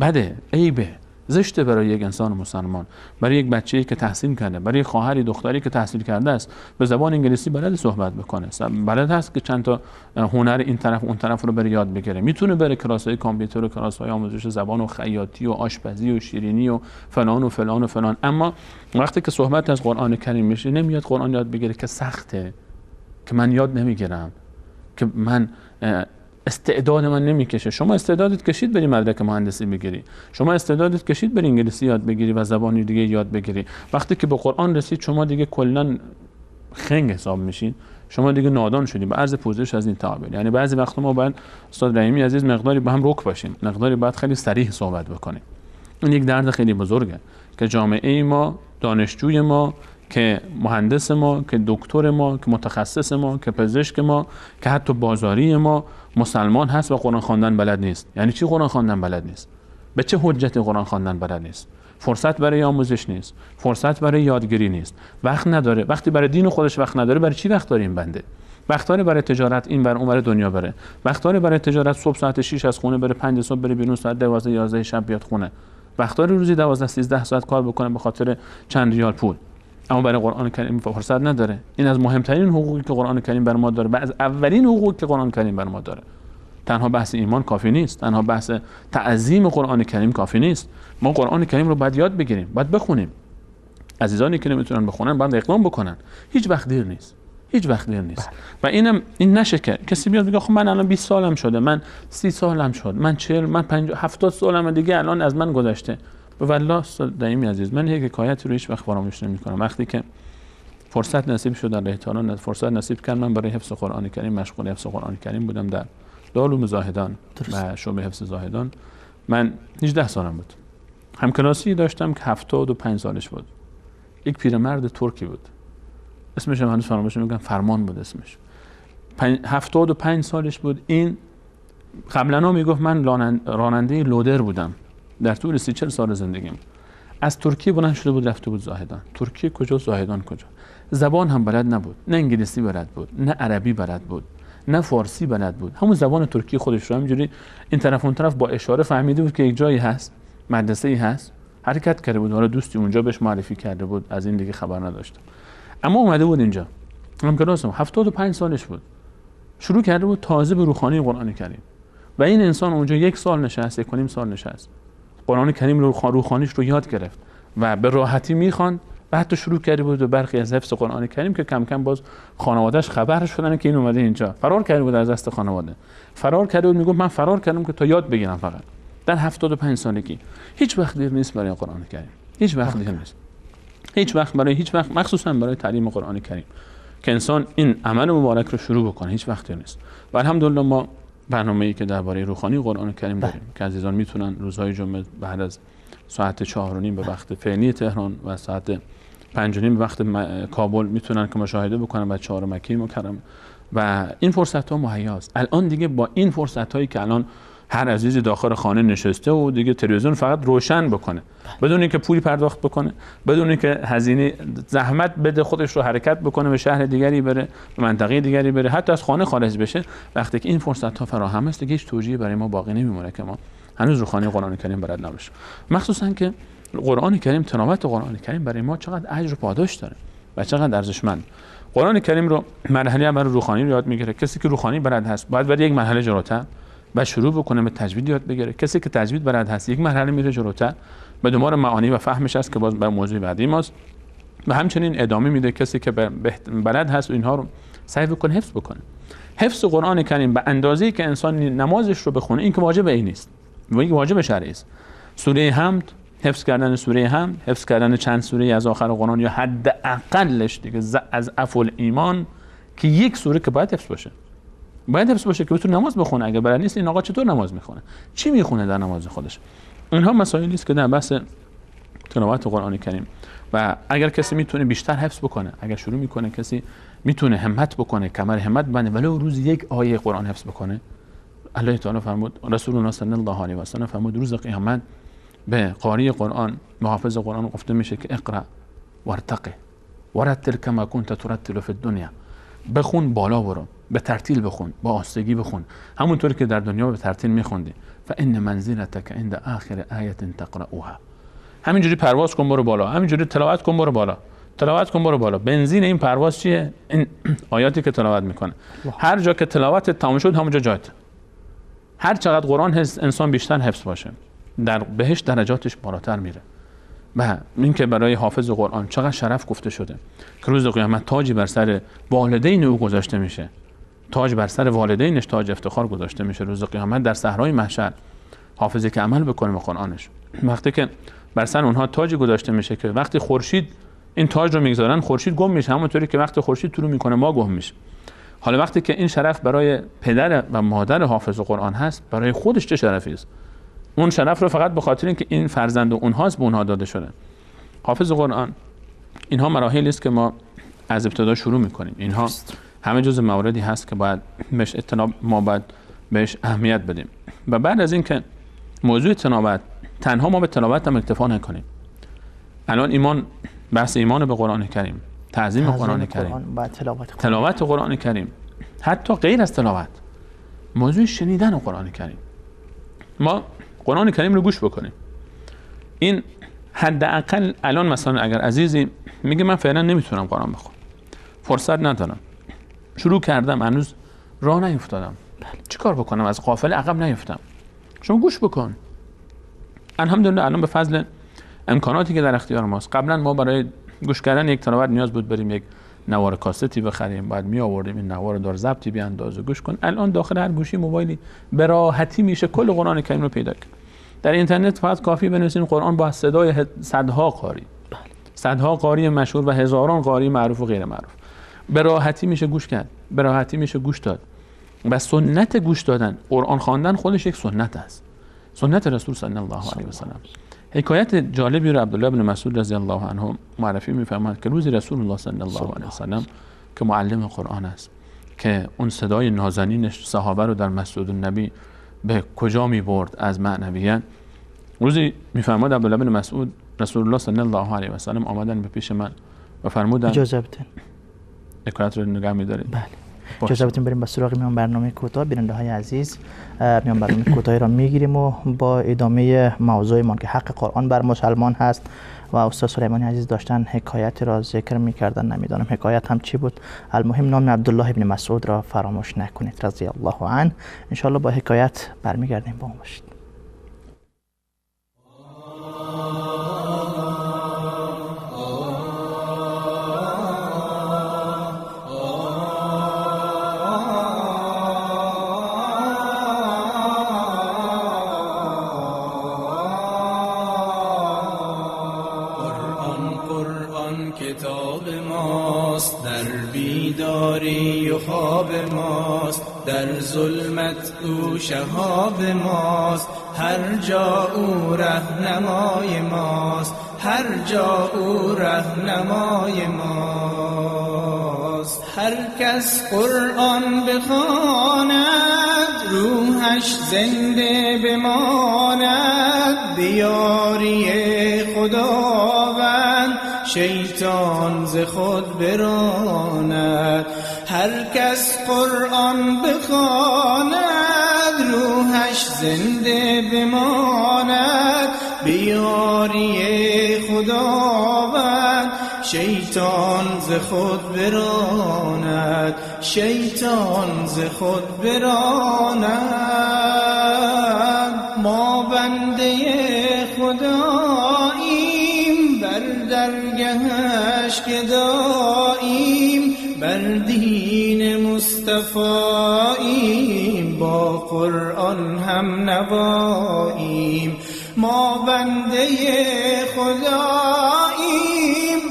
بده، عیبه، زشته برای یک انسان مسلمان، برای یک بچه‌ای که تحصیل کرده، برای خواهری دختری که تحصیل کرده است، به زبان انگلیسی بلد صحبت بکنه، بلد هست که چند تا هنر این طرف اون طرف رو بره یاد بگیره، میتونه بره کلاس‌های کامپیوتر و کلاس‌های آموزش زبان و خیاطی و آشپزی و شیرینی و فلان و فلان و فلان. اما وقتی که صحبت از قرآن کریم میشه، نمیاد قرآن یاد بگیره که سخته، که من یاد نمیگیرم، که من استعداد من نمیکشه. شما استعدادت کشید بری مدرک مهندسی بگیری، شما استعدادت کشید بری انگلیسی یاد بگیری و زبانی دیگه یاد بگیری. وقتی که به قرآن رسید شما دیگه کلا خنگ حساب میشین، شما دیگه نادان شدی به عرض پوزش از این تعابیر. یعنی بعضی وقتا ما باید استاد رحیمی عزیز مقداری با هم رک باشیم، مقداری باید خیلی صریح صحبت بکنیم. این یک درد خیلی بزرگه که جامعه ما، دانشجوی ما، که مهندس ما، که دکتر ما، که متخصص ما، که پزشک ما، که حتی بازاری ما مسلمان هست و قرآن خواندن بلد نیست. یعنی چی قرآن خواندن بلد نیست؟ به چه حجتی قرآن خواندن بلد نیست؟ فرصت برای آموزش نیست، فرصت برای یادگیری نیست، وقت نداره. وقتی برای دین خودش وقت نداره، برای چی وقت داره این بنده؟ وقت داره برای تجارت این ور اون ور دنیا بره، وقت داره برای تجارت صبح ساعت 6 از خونه بره، 5 صبح بره بیرون، ساعت 12 11 شب بیاد خونه، وقت داره روزی 12 13 ساعت کار بکنه به خاطر چند ریال پول. اما برای قرآن کریم فرصت نداره. این از مهمترین حقوقی که قرآن کریم بر ما داره، از اولین حقوقی که قرآن کریم بر ما داره. تنها بحث ایمان کافی نیست، تنها بحث تعظیم قرآن کریم کافی نیست. ما قرآن کریم رو باید یاد بگیریم، باید بخونیم. عزیزانی که نمیتونن بخونن باید اقدام بکنن. هیچ وقت دیر نیست، هیچ وقت دیر نیست. و این نشه که کسی بیاد بگه خب من الان 20 سالم شده، من 30 سالم شد، من 40 من 50 70 سالم دیگه الان از من گذشته. و والله استاد دایمی عزیز، من یک حکایت رو هیچ وقت فراموش نمی‌کنم. وقتی که فرصت نصیب شد در تهران، فرصت نصیب کرد من برای حفظ قرآن کریم مشغول حفظ قرآن کریم بودم در دارالعلوم زاهدان و شعبه حفظ زاهدان. من 18 سالم بود. همکلاسی داشتم که 75 سالش بود. یک پیرمرد ترکی بود. اسمش هم هنوز فراموش نمی‌کنم، فرمان بود اسمش. 75 سالش بود. این قبلا میگفت من راننده لودر بودم در طول 30-40 سال زندگیم. از ترکیه بلند شده بود رفته بود زاهدان. ترکیه کجا، زاهدان کجا؟ زبان هم بلد نبود، نه انگلیسی بلد بود، نه عربی بلد بود، نه فارسی بلد بود. همون زبان ترکی خودش رو همینجوری این طرف اون طرف با اشاره فهمیده بود که یک جایی هست، مدرسه‌ای هست، حرکت کرده بود. حالا دوستی اونجا بهش معرفی کرده بود، از این دیگه خبر نداشتم. اما اومده بود اینجا. همکلاسم 75 سالش بود. شروع کرده بود تازه به روخانی قرآن کریم. و این انسان اونجا 1 سال نشست، 1.5 سال نشست. قرآن کریم رو روخانیش رو یاد گرفت و به راحتی میخوان و حتی شروع کرده بود به برخی از حفظ قرآن کریم که کم کم باز خانواده‌اش خبر شدن که این اومده اینجا. فرار کرده بود از دست خانواده. فرار کرده بود، میگفت من فرار کردم که تا یاد بگیرم فقط. در 75 سالگی. هیچ وقت دیر نیست برای قرآن کریم. هیچ وقت دیر نیست. هیچ وقت مخصوصا برای تعلیم قرآن کریم که انسان این عمل مبارک رو شروع بکنه. هیچ وقت دیر نیست. و الحمدلله ما برنامه‌ای که درباره روخانی قرآن کریم داریم که عزیزان میتونن روزهای جمعه بعد از ساعت 4:30 به وقت فعلی تهران و ساعت 5:30 به وقت کابل میتونن که مشاهده بکنن بچه‌ها رو مکه مکرم و این فرصت ها مهیاست. الان دیگه با این فرصت هایی که الان هر عزیزی داخل خانه نشسته و دیگه تلویزیون فقط روشن بکنه بدون اینکه پولی پرداخت بکنه، بدون اینکه هزینه زحمت بده خودش رو حرکت بکنه به شهر دیگری بره، به منطقه دیگری بره، حتی از خانه خارج بشه، وقتی که این فرصت ها فراهم است دیگه هیچ توجیهی برای ما باقی نمیمونه که ما هنوز روخانی قرآن کریم بلد نباشیم. مخصوصا که قرآن کریم، تلاوت قرآن کریم برای ما چقدر اجر و پاداش داره و چقدر ارزشمند. قرآن کریم رو مرحله اول روحانی رو یاد میگیره. کسی که روحانی بلد هست باید بره یک مرحله جلوتر و شروع بکنه به تجوید یاد بگیره. کسی که تجوید بلد هست یک مرحله میره جلوتر به دنبال معانی و فهمش است که باز به موضوع بعدی ماست و همچنین ادامه میده کسی که بلد هست و اینها رو سعی بکنه حفظ بکنه. حفظ قرآن کریم به اندازه‌ای که انسان نمازش رو بخونه این که واجب این نیست و این واجب شرعی است. سوره حمد، حفظ کردن سوره حمد، حفظ کردن چند سوره از آخر قرآن یا حداقلش دیگه از افعال ایمان که یک سوره که باید حفظ باشه. باید حفظ باشه که بتونه نماز بخونه. اگه بلد نیست این آقا چطور نماز میخونه؟ چی میخونه در نماز خودش؟ اینها مسائلی است که در بحث تلاوت قرآن کریم و اگر کسی میتونه بیشتر حفظ بکنه، اگر شروع میکنه کسی میتونه همت بکنه، کمر همت بنده ولو روز یک آیه قرآن حفظ بکنه. الله تعالی فرمود، رسول الله صلی الله علیه و سلم فرمود روز قیامت به قاری قرآن، محافظ قرآن گفته میشه که اقرا وارتقی ورتل کما کنت ترتل فی الدنیا. بخون بالا برو، به ترتیل بخون، با آستگی بخون، همونطوری که در دنیا به ترتیل میخوندی. فان منزلتک عند آخر آیه تقرأها. همینجوری پرواز کن برو بالا، همینجوری تلاوت کن برو بالا، تلاوت کن برو بالا. بنزین این پرواز چیه؟ این آیاتی که تلاوت میکنه. هر جا که تلاوت تمام شد همونجا جات. هر چقدر قرآن انسان بیشتر حفظ باشه در بهشت درجاتش بالاتر میره. و این که برای حافظ قرآن چقدر شرف گفته شده که روز قیامت تاجی بر سر والدین او گذاشته میشه. تاج بر سر والدینش تاج افتخار گذاشته میشه روز قیامت در صحرای محشر. حافظی که عمل بکنه به قرآنش، وقتی که بر سر اونها تاجی گذاشته میشه که وقتی خورشید این تاج رو میگذارن خورشید گم میشه، همونطوری که وقتی خورشید طلوع میکنه ما گم میشه. حالا وقتی که این شرف برای پدر و مادر حافظ قرآن هست، برای خودش چه شرفی است؟ اون شرف رو فقط به خاطر اینکه این فرزند اونهاست به اونها داده شده. حافظ قرآن اینها مراحلی است که ما از ابتدا شروع میکنیم. اینها همه جزء مواردی هست که باید بهش ما باید بهش اهمیت بدیم. و بعد از اینکه موضوع تلاوت، تنها ما به تلاوت هم اکتفا نکنیم. الان ایمان، بحث ایمان به قرآن کریم، تعظیم قرآن کریم، تلاوت قرآن کریم، حتی غیر از تلاوت موضوع شنیدن قرآن کریم. ما قرآن کریم رو گوش بکنیم. این حداقل الان مثلا اگر عزیزی میگه من فعلا نمیتونم قرآن بخونم، فرصت ندارم، شروع کردم هنوز راه نیفتادم، چیکار بکنم از قافله عقب نیفتم؟ شما گوش بکن. الحمدلله الان به فضل امکاناتی که در اختیار ماست، قبلا ما برای گوش کردن یک تلاوت نیاز بود بریم یک نوار کاستی بخریم، بعد می آوردیم این نوار دار ضبطی بیانداز و گوش کن. الان داخل هر گوشی موبایلی به راحتی میشه کل قرآن کریم رو پیدا کرد. در اینترنت فقط کافی بنویسین قرآن با صدای صدها قاری، صدها قاری مشهور و هزاران قاری معروف و غیر معروف، به راحتی میشه گوش کرد، به راحتی میشه گوش داد. و سنت گوش دادن، قرآن خواندن خودش یک سنت است، سنت رسول صلی الله علیه و سلم. حکایت جالبی رو عبدالله بن مسعود رضی الله عنه معرفی می‌فرماید که روزی رسول الله صلی الله علیه و سلم که معلم قرآن است، که اون صدای نازنین صحابه رو در مسجد النبی به کجا می‌برد از معنویت. روزی می‌فرماد عبدالله بن مسعود رسول الله صلی الله علیه و سلم آمدن به پیش من و فرمودن اجازه بدین حکایت رو نگاه می‌دارید؟ بله. اجازه بدیم بریم به سراغ میان برنامه کوتاه. بیننده های عزیز، میان برنامه کوتاهی را میگیریم و با ادامه موضوعمان که حق قرآن بر مسلمان هست و استاد سلیمانی عزیز داشتن حکایتی را ذکر میکردن، نمیدانم حکایت هم چی بود. المهم نام عبدالله ابن مسعود را فراموش نکنید رضی الله عنه. انشاءالله با حکایت برمیگردیم، با ما باشید. در ظلمت او شهاب ماست، هر جا او رهنمای ماست، هر جا او رهنمای ماست. هر کس قرآن بخواند روحش زنده بماند، بیاری خداوند شیطان ز خود براند. هر کس قرآن بخواند روحش زنده بماند، بیاری خداوند شیطان ز خود براند، شیطان ز خود براند. ما بنده خداییم بر درگهش گداییم، بر دین مصطفاییم با قرآن هم نواییم. ما بنده خداییم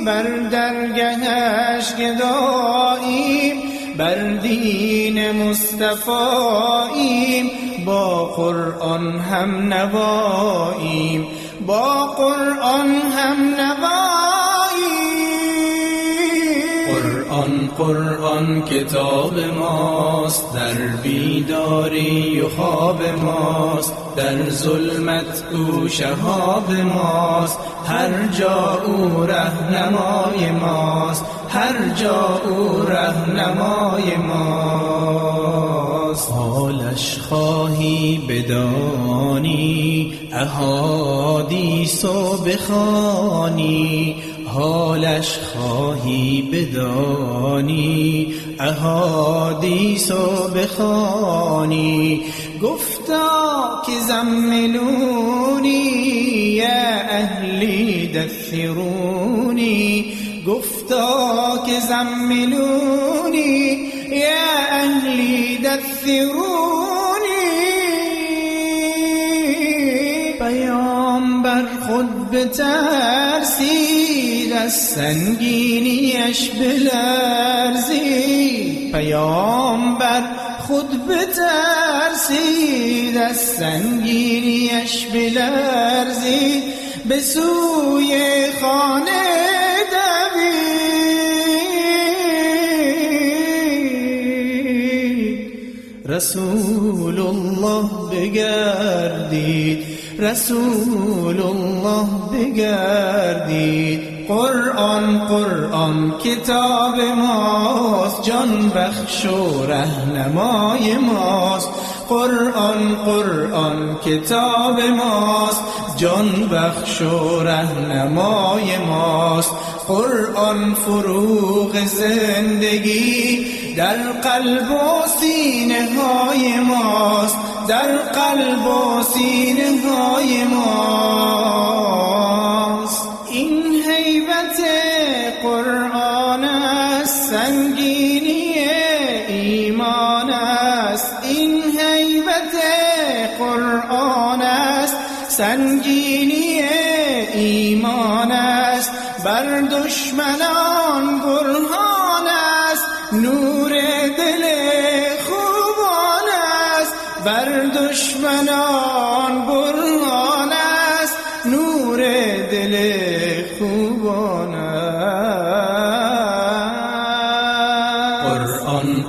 بر درگهش گداییم، بر دین مصطفاییم با قرآن هم نواییم، با قرآن هم نواییم. قرآن کتاب ماست، در بیداری و خواب ماست، در ظلمت او شهاب ماست، هر جا او رهنمای ماست، هر جا او رهنمای ماست. حالش خواهی بدانی احادیث و بخوانی، حالش خواهی بدانی احادیث و بخوانی. گفتا که زملونی یا اهلی دثرونی، گفتا که زملونی یا اهلی دثرونی. پیامبر خود بترسید از سنگینیش بلرزید، پیامبر خود بترسید از سنگینیش بلرزید، به سوی خانه دوید. رسول الله بگردید، رسول الله بگردید. قرآن کتاب ماست، جان بخش و رهنمای ماست. قرآن کتاب ماست، جان بخش و رهنمای ماست. قرآن فروغ زندگی در قلب و سینه های ماست، در قلب و سینه های ماست. این هیبت قرآن است، سنگینی ایمان است. این هیبت قرآن است، سنگینی ایمان است، بر دشمنان برهان است، نور دل خوبان است، بر دشمنان برهان است، نور دل خوبان است.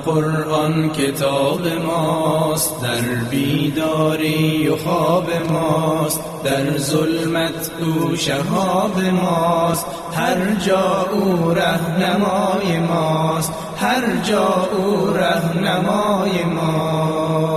قرآن کتاب ماست، در بیداری و خواب ماست، در ظلمت او شهاب ماست، هر جا او رهنمای ماست، هر جا او رهنمای ماست.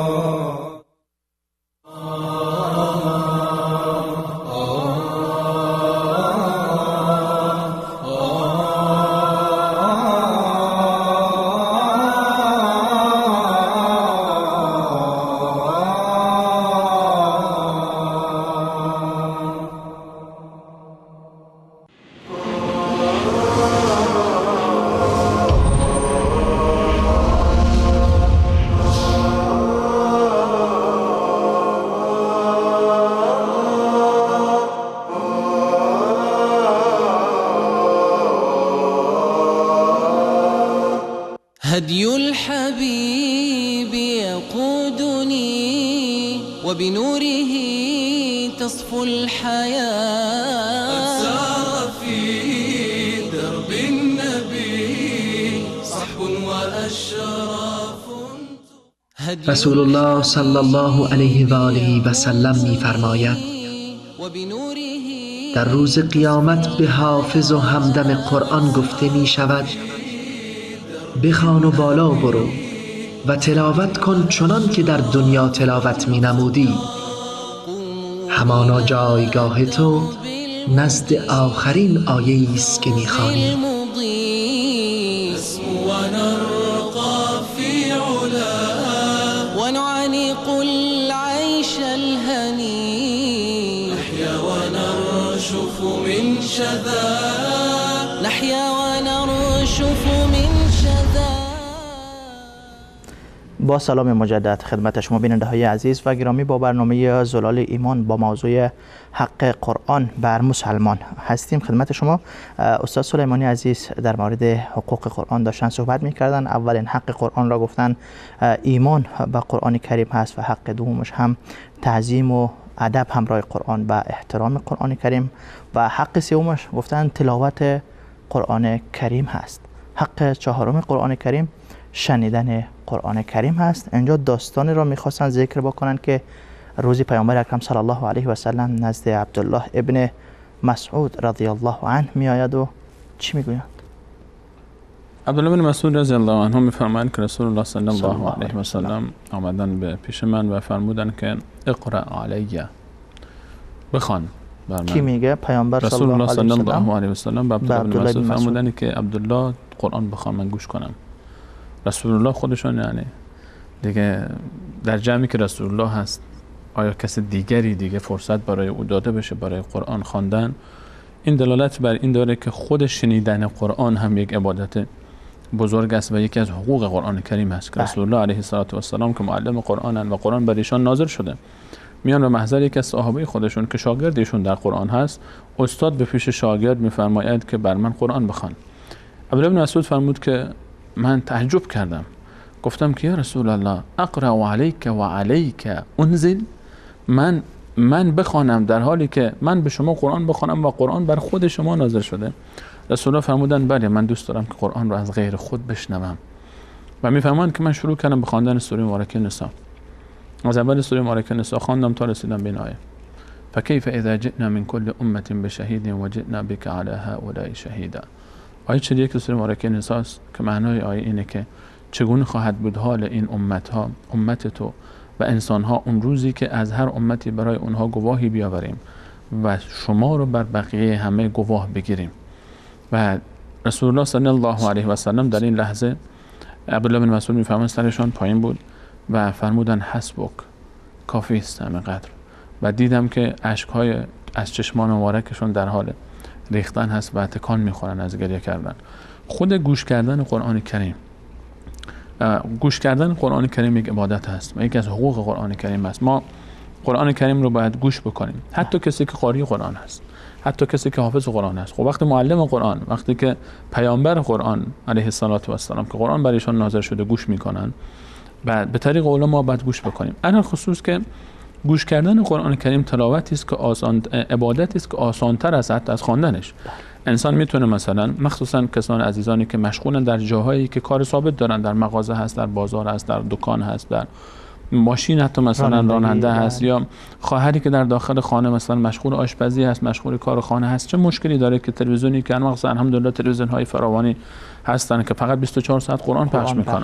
هدي الحبيب يقودني وبنوره تصفو الحياة، قد سار في درب النبي صحب وأشراف. رسول الله صلی الله علیه و آله و سلم می‌فرماید در روز قیامت به حافظ و همدم قرآن گفته می شود بخوان و بالا برو و تلاوت کن چنان که در دنیا تلاوت می نمودی، همانا جایگاه تو نزد آخرین آیه است که می خوانی. ونعانق العيش الهني، نحيا ونرشف من شذا، نحيا ونرشف من شذا. با سلام مجدد خدمت شما بیننده های عزیز و گرامی، با برنامه زلال ایمان با موضوع حق قرآن بر مسلمان هستیم. خدمت شما استاد سلیمانی عزیز در مورد حقوق قرآن داشتن صحبت می‌کردن. اولین حق قرآن را گفتن ایمان به قرآن کریم هست و حق دومش هم تعظیم و ادب همراه قرآن و احترام قرآن کریم و حق سومش گفتن تلاوت قرآن کریم هست. حق چهارم قرآن کریم شنیدن قرآن کریم هست. اینجا داستانی را میخواستن ذکر بکنن که روزی پیامبر اکرم صلی الله علیه و سلم نزد عبدالله ابن مسعود رضی الله عنه میآید و چی میگویند؟ عبدالله بن مسعود رضی الله عنه میفرمایند که رسول الله صلی الله علیه و سلم آمدن به پیش من و فرمودند که اقرأ علیه، بخوان بر من. کی میگه؟ پیامبر رسول الله صلی الله علیه و سلم به عبدالله بن مسعود فرمودند که عبدالله قرآن بخوان من گوش کنم. رسول الله خودشون یعنی دیگه در جمعی که رسول الله هست آیا کسی دیگه فرصت برای او داده بشه برای قرآن خواندن؟ این دلالت بر این داره که خود شنیدن قرآن هم یک عبادت بزرگ است و یکی از حقوق قرآن کریم است که رسول الله علیه السلام که معلم قرآنن و قرآن بر ایشان نازل شده، میان به محضر یک از صحابه خودشون که شاگردشون در قرآن هست، استاد به پیش شاگرد میفرماید که بر من قرآن بخوان. عبدالله بن مسعود فرمود که من تعجب کردم، گفتم که یا رسول الله اقرأ علیک و علیک انزل، من بخوانم در حالی که من به شما قرآن بخوانم و قرآن بر خود شما نازل شده؟ رسول الله فرمودند بله، من دوست دارم که قرآن رو از غیر خود بشنوم. و میفرمایند که من شروع کردم به خواندن سوره مبارکه نساء. از اول سوره مبارکه نساء خواندم تا رسیدم به این آیه فکیف اذا جئنا من کل امه بشهید و جئنا بک علی هؤلاء شهیدا. آیه 41 سوره مبارکه نساء است که معنای آیه اینه که چگونه خواهد بود حال این امتها، امت تو و انسانها، اون روزی که از هر امتی برای اونها گواهی بیاوریم و شما رو بر بقیه همه گواه بگیریم. و رسول الله صلی الله علیه و سلم در این لحظه، عبدالله بن مسعود میفرماید سرشان پایین بود و فرمودن حسبک، کافی است همینقدر. و دیدم که اشک‌های از چشمان مبارکشون در حال ریختن هست و تکان میخورن از گریه کردن. خود گوش کردن قرآن کریم، گوش کردن قرآن کریم یک عبادت هست و یکی از حقوق قرآن کریم است. ما قرآن کریم رو باید گوش بکنیم. حتی کسی که قاری قرآن هست، حتی کسی که حافظ قرآن هست. خب وقتی معلم قرآن، وقتی که پیامبر قرآن علیه السلام که قرآن برایشان نازل شده گوش میکنن، بعد به طریق علما باید گوش بکنیم. الان خصوص که گوش کردن قرآن کریم تلاوتی است که عبادتی است که آسان‌تر است حتی از خواندنش. انسان میتونه مثلا، مخصوصا کسان عزیزانی که مشغولن در جاهایی که کار ثابت دارن، در مغازه هست، در بازار هست، در دکان هست، در ماشین حتی مثلا راننده هست، یا خواهری که در داخل خانه مثلا مشغول آشپزی هست، مشغول کار خانه هست، چه مشکلی داره که تلویزیونی که مثلا الحمدلله تلویزیون های فراوانی هستن که فقط 24 ساعت قرآن پخش میکنن.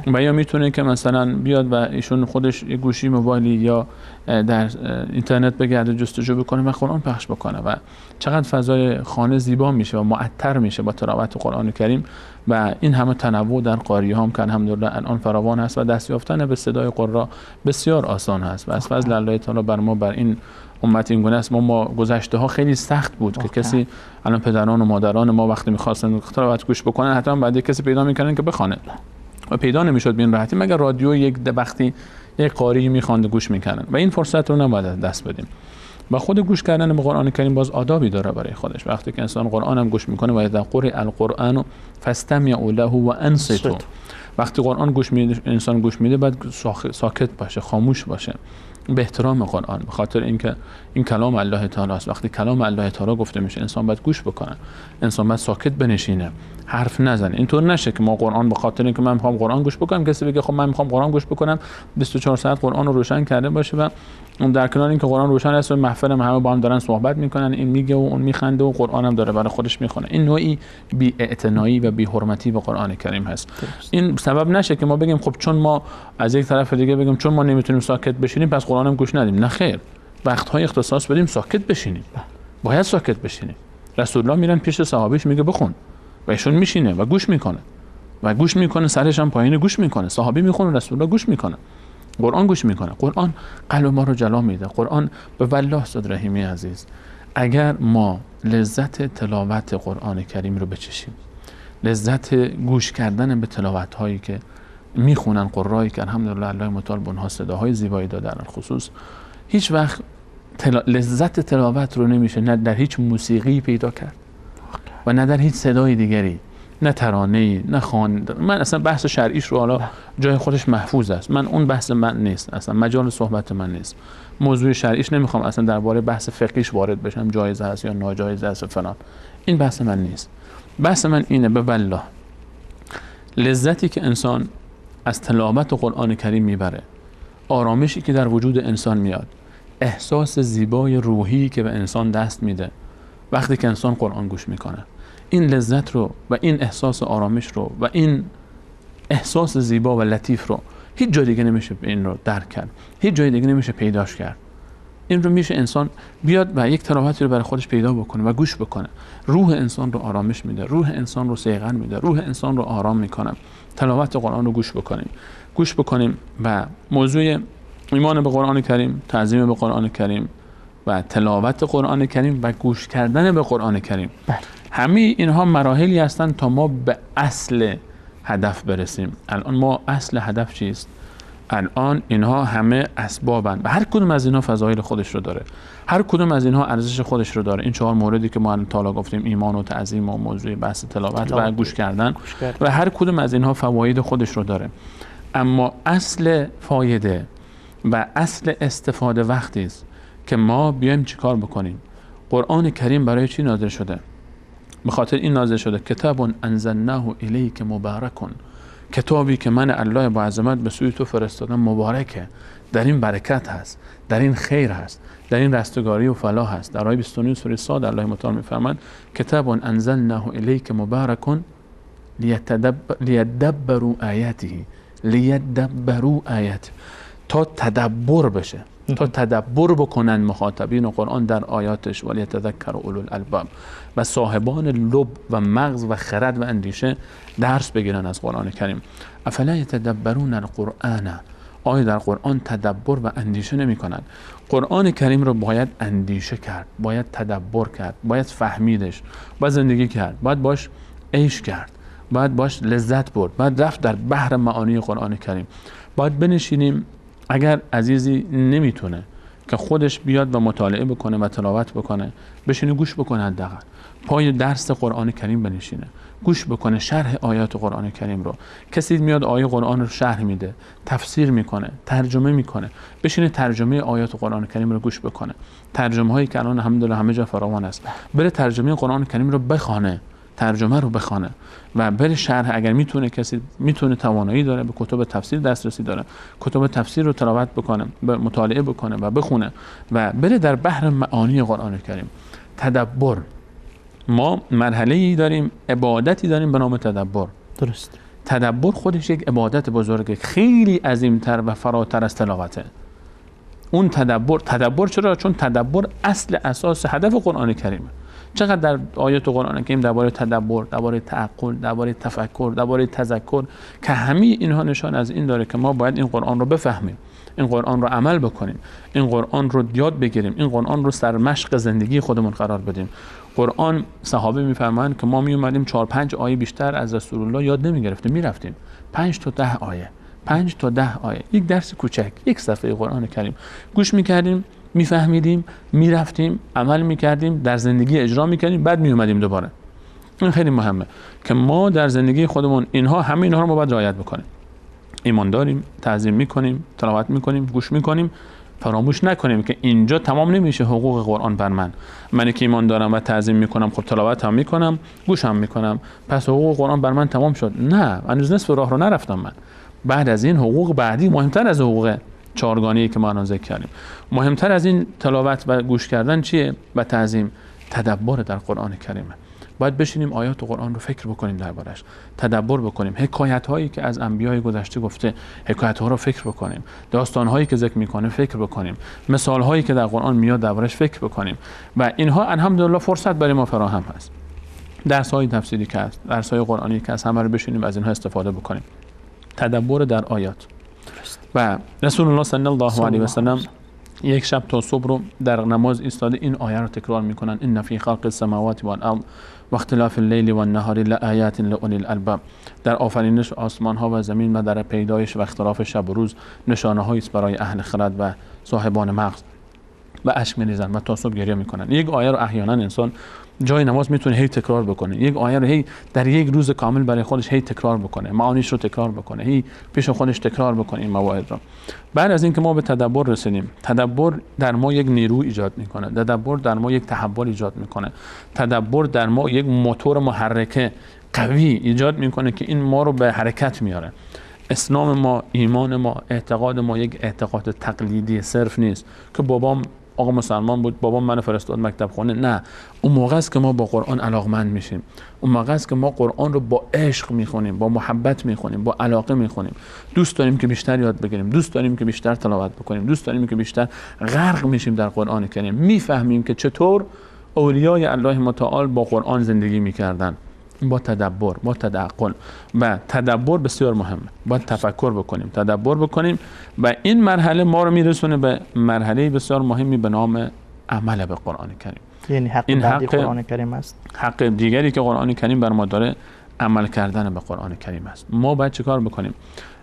و یا میتونه که مثلا بیاد و ایشون خودش یه گوشی موبایلی یا در اینترنت بگرده جستجو بکنه و قرآن پخش بکنه و چقدر فضای خانه زیبا میشه و معطر میشه با تلاوت قرآن کریم. و این همه تنوع در قاری‌ها هم که الحمدلله الان فراوان هست و دست یافتن به صدای قرا بسیار آسان هست و از فضل الله تعالی بر ما، بر این امت این گونه است. ما گذشته ها خیلی سخت بود که کسی، الان پدران و مادران ما وقتی می‌خواستن تلاوت گوش بکنن حتما بعد کسی پیدا می‌کردن که بخونه و پیدا نمی‌شد به این راحتی، مگر رادیو یک وقتی یک قاری می‌خواند گوش می‌کردن و این فرصت رو نباید دست بدیم. با خود گوش کردن به قرآن کریم باز آدابی داره برای خودش. وقتی که انسان قرآن هم گوش میکنه و اذا قرئ القرآن فاستمعوا له وانصتوا، وقتی قرآن گوش میده، انسان گوش میده باید ساکت باشه، خاموش باشه به احترام قرآن، به خاطر اینکه این کلام الله تعالی است. وقتی کلام الله تعالی گفته میشه انسان باید گوش بکنه، انسان باید ساکت بنشینه، حرف نزنه. اینطور نشه که ما قرآن به خاطر اینکه من میخوام قرآن گوش بکنم کسی بگه خب من میخوام قرآن گوش بکنم 24 ساعت قرآن رو روشن کرده باشه و اون در کنار اینکه قرآن روشن است و محفل همه با هم دارن صحبت میکنن، این میگه و اون میخنده و قرآن هم داره برای خودش میخونه. این نوعی بی‌اعتنایی و بی‌حرمتی به قرآن کریم هست. این سبب نشه که ما بگیم خب چون ما از یک طرف دیگه بگیم چون ما نمیتونیم ساکت بشینیم پس قرآن هم گوش ندیم. نه خیر، وقت‌های اختصاص بدیم ساکت بشینیم، باید ساکت بشینیم. رسول الله میرن پیش صحابیش میگه بخون و ایشون میشینه و گوش میکنه و گوش میکنه، سرش هم پایین گوش میکنه، صحابی میخونه، رسول الله گوش میکنه، قرآن گوش میکنه. قرآن قلب ما رو جلا میده. قرآن به والله صد رحیمی عزیز، اگر ما لذت تلاوت قرآن کریم رو بچشیم، لذت گوش کردن به تلاوت هایی که میخونن قرایی که الحمدلله الله متعال به اونها صداهای زیبایی داده، در خصوص هیچ وقت لذت تلاوت رو نمیشه نه در هیچ موسیقی پیدا کرد و نه در هیچ صدای دیگری، نه ترانه‌ای، نه خواندن. من اصلا بحث شرعیش رو حالا جای خودش محفوظ است، من اون بحث من نیست، اصلا مجال صحبت من نیست. موضوع شرعیش نمیخوام اصلا درباره بحث فقهیش وارد بشم، جایز است یا ناجایز است فلان، این بحث من نیست. بحث من اینه به والله لذتی که انسان از تلاوت قرآن کریم میبره، آرامشی که در وجود انسان میاد، احساس زیبای روحی که به انسان دست میده وقتی که انسان قرآن گوش میکنه، این لذت رو و این احساس آرامش رو و این احساس زیبا و لطیف رو هیچ جای دیگه نمیشه این رو درک کرد، هیچ جای دیگه نمیشه پیداش کرد. این رو میشه انسان بیاد و یک تراوتی رو برای خودش پیدا بکنه و گوش بکنه. روح انسان رو آرامش میده، روح انسان رو صیقل میده، روح انسان رو آرام میکنه. تلاوت قرآن رو گوش بکنیم و موضوع ایمان به قرآن کریم، تعظیم به قرآن کریم و تلاوت قرآن کریم و گوش کردن به قرآن کریم، همه اینها مراحلی هستند تا ما به اصل هدف برسیم. الان ما اصل هدف چیست؟ الان اینها همه اسبابن و هر کدوم از اینها فضایل خودش رو داره، هر کدوم از اینها ارزش خودش رو داره. این 4 موردی که ما الان تا گفتیم، ایمان و تعظیم و موضوع بحث تلاوت و گوش کردن و هر کدوم از اینها فواید خودش رو داره. اما اصل فایده و اصل استفاده وقتی است که ما بیایم چیکار بکنیم. قرآن کریم برای چی نازل شده؟ به خاطر این نازل شده کتاب انزلناه الیک مبارک، کتابی که من الله با عظمت به سوی تو فرستادم مبارکه، در این برکت هست، در این خیر هست، در این رستگاری و فلاح هست. در آیه 29 سوره صاد الله متعال میفرماید کتاب انزلناه الیک مبارک لیدبروا آیاته، تا تدبر بشه، تا تدبر بکنن مخاطبین قرآن در آیاتش، ولی یتذکر اولو الالباب، و صاحبان لب و مغز و خرد و اندیشه درس بگیرن از قرآن کریم. افلا یتدبرون القرآن، آیا در قرآن تدبر و اندیشه نمی کنند؟ قرآن کریم رو باید اندیشه کرد، باید تدبر کرد، باید فهمیدش، باید زندگی کرد، باید باش عیش کرد، باید باش لذت برد، باید رفت در بحر معانی قرآن کریم. باید بنشینیم. اگر عزیزی نمیتونه که خودش بیاد و مطالعه بکنه و تلاوت بکنه، بشینه گوش بکنه، حداقل پای درس قرآن کریم بنشینه، گوش بکنه شرح آیات قرآن کریم رو. کسی میاد آیه قرآن رو شرح میده، تفسیر میکنه، ترجمه میکنه، بشینه ترجمه آیات قرآن کریم رو گوش بکنه. ترجمه هایی که الان الحمدلله همه جا فراوان است، بره ترجمه قرآن کریم رو بخونه، ترجمه رو بخونه و بره شرح. اگر میتونه، کسی میتونه، توانایی داره، به کتب تفسیر دسترسی داره، کتب تفسیر رو تلاوت بکنه، مطالعه بکنه و بخونه و بره در بحر معانی قرآن کریم. تدبر، ما مرحله‌ای داریم، عبادتی داریم به نام تدبر. درست. تدبر خودش یک عبادت بزرگه، خیلی عظیمتر و فراتر از تلاوته. اون تدبر چرا؟ چون تدبر اصل اساس هدف قرآن کریمه. چقدر در آیات قرآن کریم درباره تدبر، درباره تعقل، درباره تفکر، درباره تذکر، که همه اینها نشان از این داره که ما باید این قرآن رو بفهمیم، این قرآن رو عمل بکنیم، این قرآن رو یاد بگیریم، این قرآن رو سرمشق زندگی خودمون قرار بدیم. قرآن، صحابه میفرمایند که ما می اومدیم 4-5 آیه بیشتر از رسول الله یاد نمیگرفتیم، میرفتیم 5 تا 10 آیه، 5 تا 10 آیه، یک درس کوچک، یک صفحه قرآن کریم گوش میکردیم، میفهمیدیم، میرفتیم، عمل میکردیم، در زندگی اجرا میکردیم، بعد میومدیم دوباره. این خیلی مهمه که ما در زندگی خودمون همه اینها رو ما باید رعایت بکنیم. ایمان داریم، تعظیم میکنیم، تلاوت میکنیم، گوش میکنیم، فراموش نکنیم که اینجا تمام نمیشه حقوق قرآن بر من که ایمان دارم و تعظیم میکنم، خب تلاوت هم میکنم، گوش هم میکنم، پس حقوق قرآن بر من تمام شد؟ نه، هنوز نصف راه رو نرفتم من. بعد از این حقوق بعدی مهمتر از حقوق چهارگانه‌ای که ما الان ذکر کردیم، مهمتر از این تلاوت و گوش کردن چیه؟ و تعظیم، تدبر در قرآن کریمه. باید بشینیم آیات قرآن رو فکر بکنیم، دربارش تدبر بکنیم، حکایت هایی که از انبیای گذشته گفته، حکایت ها رو فکر بکنیم، داستان هایی که ذکر میکنه فکر بکنیم، مثال هایی که در قرآن میاد دربارش فکر بکنیم. و اینها الحمدلله فرصت برای ما فراهم هست. درس های تفسیری که هست، درس های قرآنی که هست، همه رو بشینیم از اینها استفاده بکنیم. تدبر در آیات. و رسول الله صلی الله علیه و سلم یک شب تا صبح رو در نماز ایستاده این آیه رو تکرار میکنن: ان فی خلق السماوات والارض و اختلاف اللیل والنهار لآیات لأولی الالباب. در آفرینش آسمان ها و زمین و در پیدایش و اختلاف شب و روز نشانه هایی است برای اهل خرد و صاحبان مغز. و اشک میریزن و تا صبح گریه میکنن. یک آیه رو احیانا انسان جای نماز میتونه هی تکرار بکنه، یک آیه رو هی در یک روز کامل برای خودش هی تکرار بکنه، معانیش رو تکرار بکنه، هی پیش خودش تکرار بکنه این مواعظ رو. بعد از اینکه ما به تدبر رسیدیم، تدبر در ما یک نیرو ایجاد میکنه، تدبر در ما یک تحول ایجاد میکنه، تدبر در ما یک موتور محرک قوی ایجاد میکنه که این ما رو به حرکت میاره. اسلام ما، ایمان ما، اعتقاد ما یک اعتقاد تقلیدی صرف نیست که بابام آقا مسلمان بود، بابام منو فرستاد مکتب خونه. نه، اون موقع است که ما با قرآن علاقمند میشیم، اون موقع است که ما قرآن رو با عشق میخونیم، با محبت میخونیم، با علاقه میخونیم، دوست داریم که بیشتر یاد بگیریم، دوست داریم که بیشتر تلاوت بکنیم، دوست داریم که بیشتر غرق میشیم در قرآن کریم. میفهمیم که چطور اولیای الله متعال با قرآن زندگی میکردن، با تدبر، با تعقل. و تدبر بسیار مهمه، باید تفکر بکنیم، تدبر بکنیم و این مرحله ما رو میرسونه به مرحله بسیار مهمی به نام عمل به قرآن کریم. یعنی حق قرآن کریم است. حق دیگری که قرآن کریم بر ما داره عمل کردن به قرآن کریم است. ما باید چیکار بکنیم؟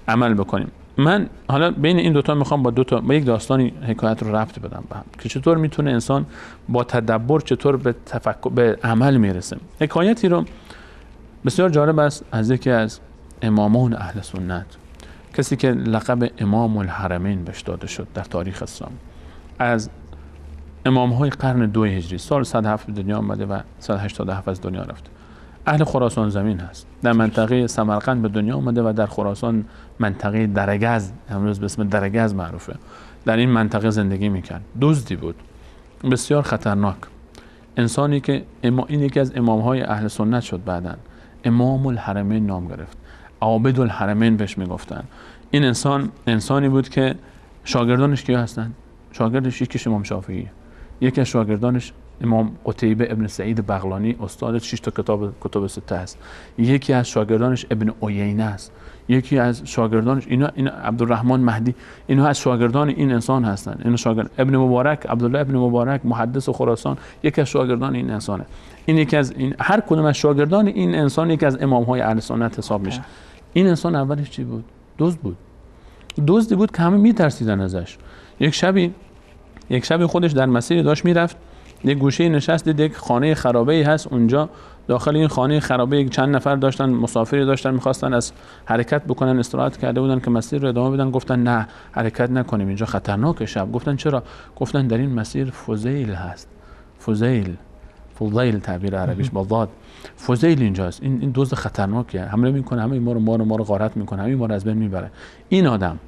عمل بکنیم. من حالا بین این دوتا میخوام با یک داستانی حکایت رو ربط بدم به هم که چطور میتونه انسان با تدبر چطور به تفکر، به عمل میرسه. حکایتی رو بسیار جالب است از یکی از امامان اهل سنت، کسی که لقب امام الحرمین بهش داده شد در تاریخ اسلام، از امامهای قرن 2 هجری، سال 107 به دنیا آمده و 187 از دنیا رفته. اهل خراسان زمین هست، در منطقه سمرقند به دنیا آمده و در خراسان منطقه درگز، امروز به اسم درگز معروفه، در این منطقه زندگی میکرد. دزدی بود، بسیار خطرناک، انسانی که این یکی از امامهای اهل سنت شد. بعداً امام الحرمین نام گرفت، عابد الحرمین بهش میگفتن. این انسانی بود که شاگردانش کیا هستن؟ شاگردش یکیش امام شافعی، یکی از شاگردانش امام قتیبه ابن سعید بغلانی، استاد 6 تا کتب 6 است. یکی از شاگردانش ابن عیینه است، یکی از شاگردانش اینا عبدالرحمن مهدی، اینا از شاگردان این انسان هستن. اینا شاگرد ابن مبارک، عبدالله ابن مبارک محدث خراسان، یکی از شاگردان این انسانه. این یکی از این، هر کدوم از شاگردان این انسان یکی از امامهای اهل سنت حساب میشه. این انسان اولش چی بود؟ دزد بود. دزدی بود که همه میترسیدن ازش. یک شبی یک شب خودش در مسیر داشت میرفت، یک گوشه نشست، دید یک خانه خرابه‌ای هست. اونجا داخل این خانه خرابه چند نفر داشتن، مسافری داشتن، می‌خواستن از حرکت بکنن، استراحت کرده بودن که مسیر رو ادامه بدن. گفتن نه حرکت نکنیم، اینجا خطرناکه شب. گفتن چرا؟ گفتن در این مسیر فضیل هست. فضیل تعبیر عربیش با ضاد. فضیل اینجاست، این دزد خطرناکه، حمله میکنه، همه ما رو غارت میکنه، همه ما رو از بین میبره. این آدم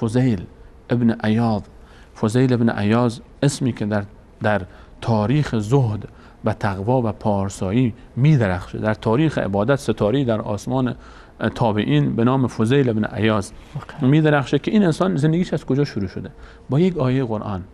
فضیل ابن عیاض، فضیل ابن عیاض اسمی که در تاریخ زهد و تقوا و پارسایی میدرخشه، در تاریخ عبادت ستاره در آسمان تابعین به نام فضیل ابن عیاض میدرخشه که این انسان زندگیش از کجا شروع شده؟ با یک آیه قرآن.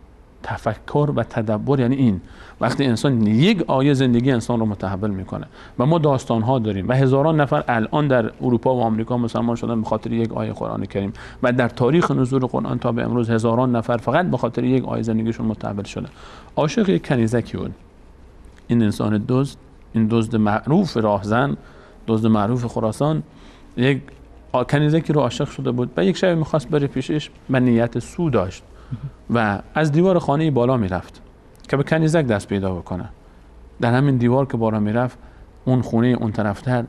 تفکر و تدبر یعنی این، وقتی انسان یک آیه زندگی انسان رو متحول میکنه. و ما داستان ها داریم و هزاران نفر الان در اروپا و آمریکا مسلمان شدن به خاطر یک آیه قرآن کریم، و در تاریخ نزول قرآن تا به امروز هزاران نفر فقط به خاطر یک آیه زندگیشون متحول شده. عاشق یک کنیزکی بود این انسان دزد، این دزد معروف راهزن، دزد معروف خراسان، یک کنیزکی رو عاشق شده بود و یک شب میخواست بره پیشش و نیت سو داشت و از دیوار خانه بالا میرفت که به کنیزک دست پیدا بکنه. در همین دیوار که بالا میرفت، اون خونه اون طرفتر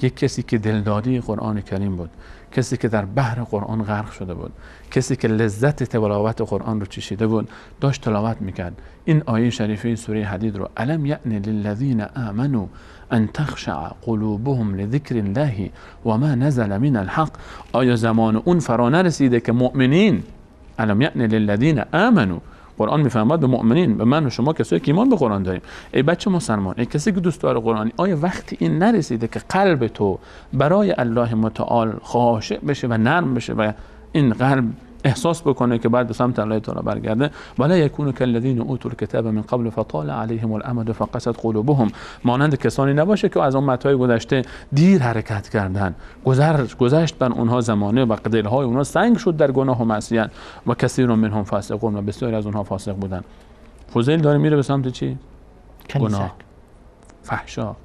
یک کسی که دلدادی قرآن کریم بود، کسی که در بحر قرآن غرق شده بود، کسی که لذت تلاوت قرآن رو چشیده بود، داشت تلاوت میکرد این آیه شریفه سوره حدید رو: الم یأن للذین آمنوا ان تخشع قلوبهم لذکر الله و ما نزل من الحق. آیا زمان اون فرا نرسیده که مؤمنین، الم یأن للذین آمنوا، قرآن میفهمد به مؤمنین، به من و شما کسایی که ایمان به قرآن داریم، ای بچه مسلمان، ای کسی که دوست داره قرآنی، آیا وقتی این نرسیده که قلب تو برای الله متعال خاشع بشه و نرم بشه و این قلب احساس بکنه که بعد به سمت الله تعالی برگرده؟ ولا یکونوا کالذین اوتوا الکتاب من قبل فطال علیهم الامد فقست قلوبهم، مانند کسانی نباشه که از امتهای گذشته دیر حرکت کردن، گذشت بر اونها زمانه و دلهای اونها سنگ شد در گناه و معصیت، و کثیر منهم فاسقون، و بسیاری از اونها فاسق بودن. فضیل داره میره به سمت چی؟ گناه، فحشا،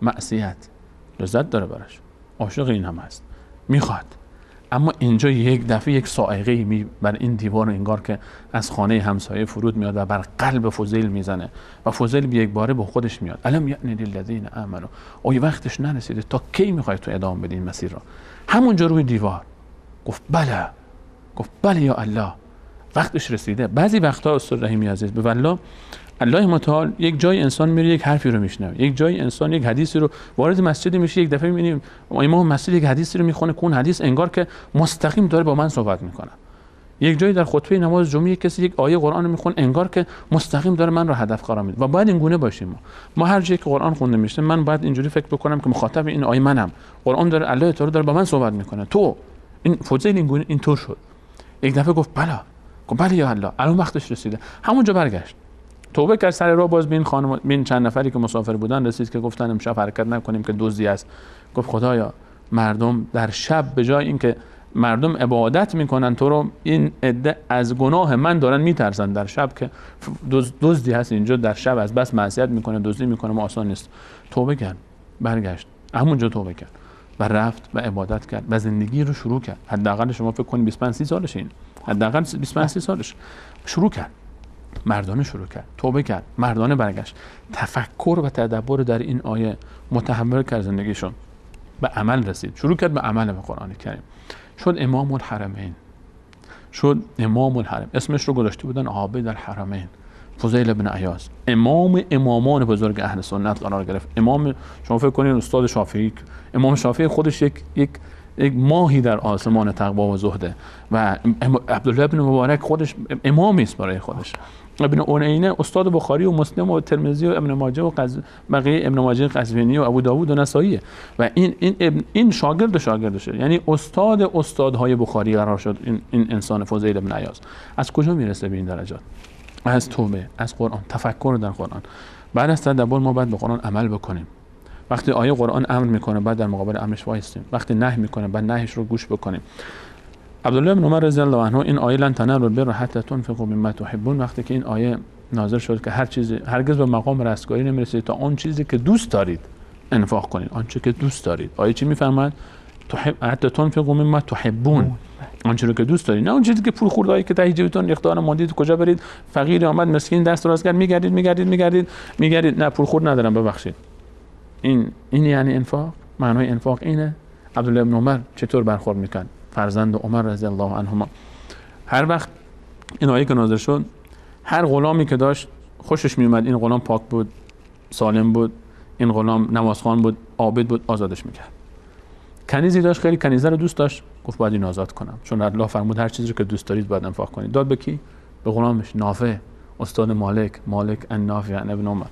معصیت، لذت داره براش، عاشق این هم هست، میخواد. اما اینجا یک دفعه یک صاعقه بر این دیوار انگار که از خانه همسایه فرود میاد و بر قلب فضیل میزنه و فضیل یک باره به خودش میاد: الم یأن للذین آمنوا، آیا وقتش نرسیده؟ تا کی میخوای تو ادامه بدی این مسیر رو؟ همونجا روی دیوار گفت بله، گفت بله یا الله، وقتش رسیده. بعضی وقتا استاد رحیمی عزیز به والله الله متعال یک جای انسان میره یک حرفی رو میشنوه، یک جای انسان یک حدیثی رو وارد مسجد میشه، یک دفعه میبینیم امام مسجد یک حدیثی رو میخونه که اون حدیث انگار که مستقیم داره با من صحبت میکنه. یک جایی در خطبه نماز جمعه کسی یک آیه قرآن رو میخونه انگار که مستقیم داره من رو هدف قرار میده. و باید این گونه باشیم. ما هر جایی که قرآن خونده میشه من باید اینجوری فکر بکنم که مخاطب این آیه منم، قرآن داره، الله تعالی داره با من صحبت میکنه. تو این فضیل این گونه اینطور شد. یک دفعه گفت بله، گفت بله یا الله، الان وقتش رسیده. همونجا برگشت، توبه کرد، سر راه باز بین خانم بین چند نفری که مسافر بودن رسید که گفتن امشب حرکت نکنیم که دزدی است. گفت خدایا مردم در شب به جای اینکه مردم عبادت میکنن تو رو، این عده از گناه من دارن میترسن در شب که دزدی هست اینجا در شب از بس معصیت میکنه، دزدی میکنه، ما آسان نیست. توبه کرد، برگشت، همونجا توبه کرد و رفت و عبادت کرد و زندگی رو شروع کرد. حداقل شما فکر کنید 25 30 سالش، این حداقل 25 30 سالش شروع کرد، مردانه شروع کرد، توبه کرد، مردانه برگشت، تفکر و تدبر در این آیه متحول کرد زندگیشون، به عمل رسید، شروع کرد به عمل به قرآن کریم، شد امام الحرمین، شد امام الحرم. اسمش رو گذاشته بودن عابد الحرمین، فضیل ابن عیاض. امامان بزرگ اهل سنت قرار گرفت. امام، شما فکر کنید استاد شافعی، امام شافعی خودش یک ماهی در آسمان تقوا و زهده و عبدالله ابن مبارک خودش امامی است برای خودش. ابن اونینه استاد بخاری و مسلم و ترمذی و ابن ماجه و بقیه ابن ماجه قزوینی و ابو داوود و نسائی و این شاگردشه، یعنی استادهای بخاری قرار شد این انسان فضیل ابن عیاض. از کجا میرسه به این درجات؟ از توبه، از قرآن، تفکر در قرآن. بعد از تدبر ما باید به قرآن عمل بکنیم. وقتی آیه قرآن امر میکنه بعد در مقابل امرش وایسیم، وقتی نهی میکنه بعد نهیش رو گوش بکنیم. عبدالله بن عمر رضی الله عنه این آیه لن تنالوا البر حتی تنفقوا مما تحبون، وقتی که این آیه نازل شد که هر چیزی هرگز به مقام رستگاری نمیرسید تا آن چیزی که دوست دارید انفاق کنید، آنچه که دوست دارید. آیه چی میفرماید؟ حتی تنفقوا مما تحبون، آنچه رو که دوست دارید، نه اون چیزی که پول خوردایی که ته جیبتون اختیار مادی کجا برید، فقیر آمد مسکین دست دراز کرد میگردید نه پول خورد ندارم ببخشید. این یعنی انفاق؟ معنای انفاق اینه؟ عبدالله ابن عمر چطور برخورد میکرد؟ فرزند عمر رضی الله عنهما. هر وقت این آیه که نازل شد، هر غلامی که داشت خوشش میومد، این غلام پاک بود، سالم بود، این غلام نمازخوان بود، عابد بود، آزادش میکرد. کنیزی داشت، خیلی کنیزه رو دوست داشت، گفت باید این آزاد کنم، چون الله فرمود هر چیزی رو که دوست دارید باید انفاق کنید. داد به کی؟ به غلامش نافع، استاد مالک النافع ابن عمر.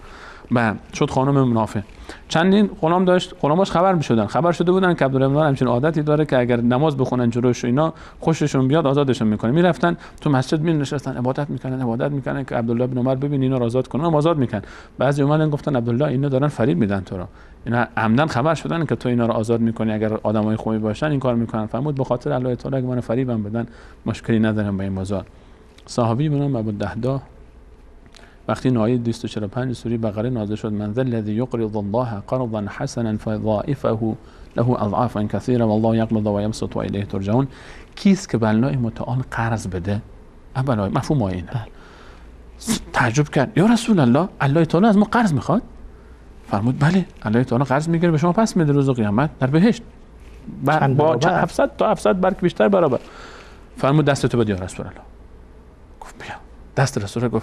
بعد شد خانم نافع. چندین غلام داشت، غلاماش خبر شده بودن که عبدالله ابن عمر همچین عادتی داره که اگر نماز بخونن جلوش و اینا خوششون بیاد آزادشون میکنه. میرفتن تو مسجد نشستن عبادت میکنن که عبدالله ابن عمر ببین اینا رو آزاد کنن، آزاد میکنن. بعضی اومدن گفتن عبدالله اینا دارن فریب میدن تو رو، اینا عمدن خبر شدن که تو اینا رو آزاد میکنی، اگر آدمای خوبی باشن این کار میکنن. فرمود به خاطر الله تعالی اگه من فریبم بدن مشکلی ندارم با این موضوع. صحابی به نام ابوالدحداح وقتی آیه 245 سوره بقره نازل شد، من ذا الذی یقرض الله قرضا حسنا فیضاعفه له اضعافا كثيره والله یقبض و یبسط و الیه ترجعون، کیست که به الله متعال قرض بده؟ اولا مفهوم آیه اینه. تعجب کرد، یا رسول الله، الله تعالی از ما قرض میخواد؟ فرمود بله، الله تعالی قرض میگیره به شما پس میده روز قیامت در بهشت با 700 تا 700 بلکه بیشتر برابر. فرمود دستتو بده یا رسول الله. گفت بیا دست رسول الله.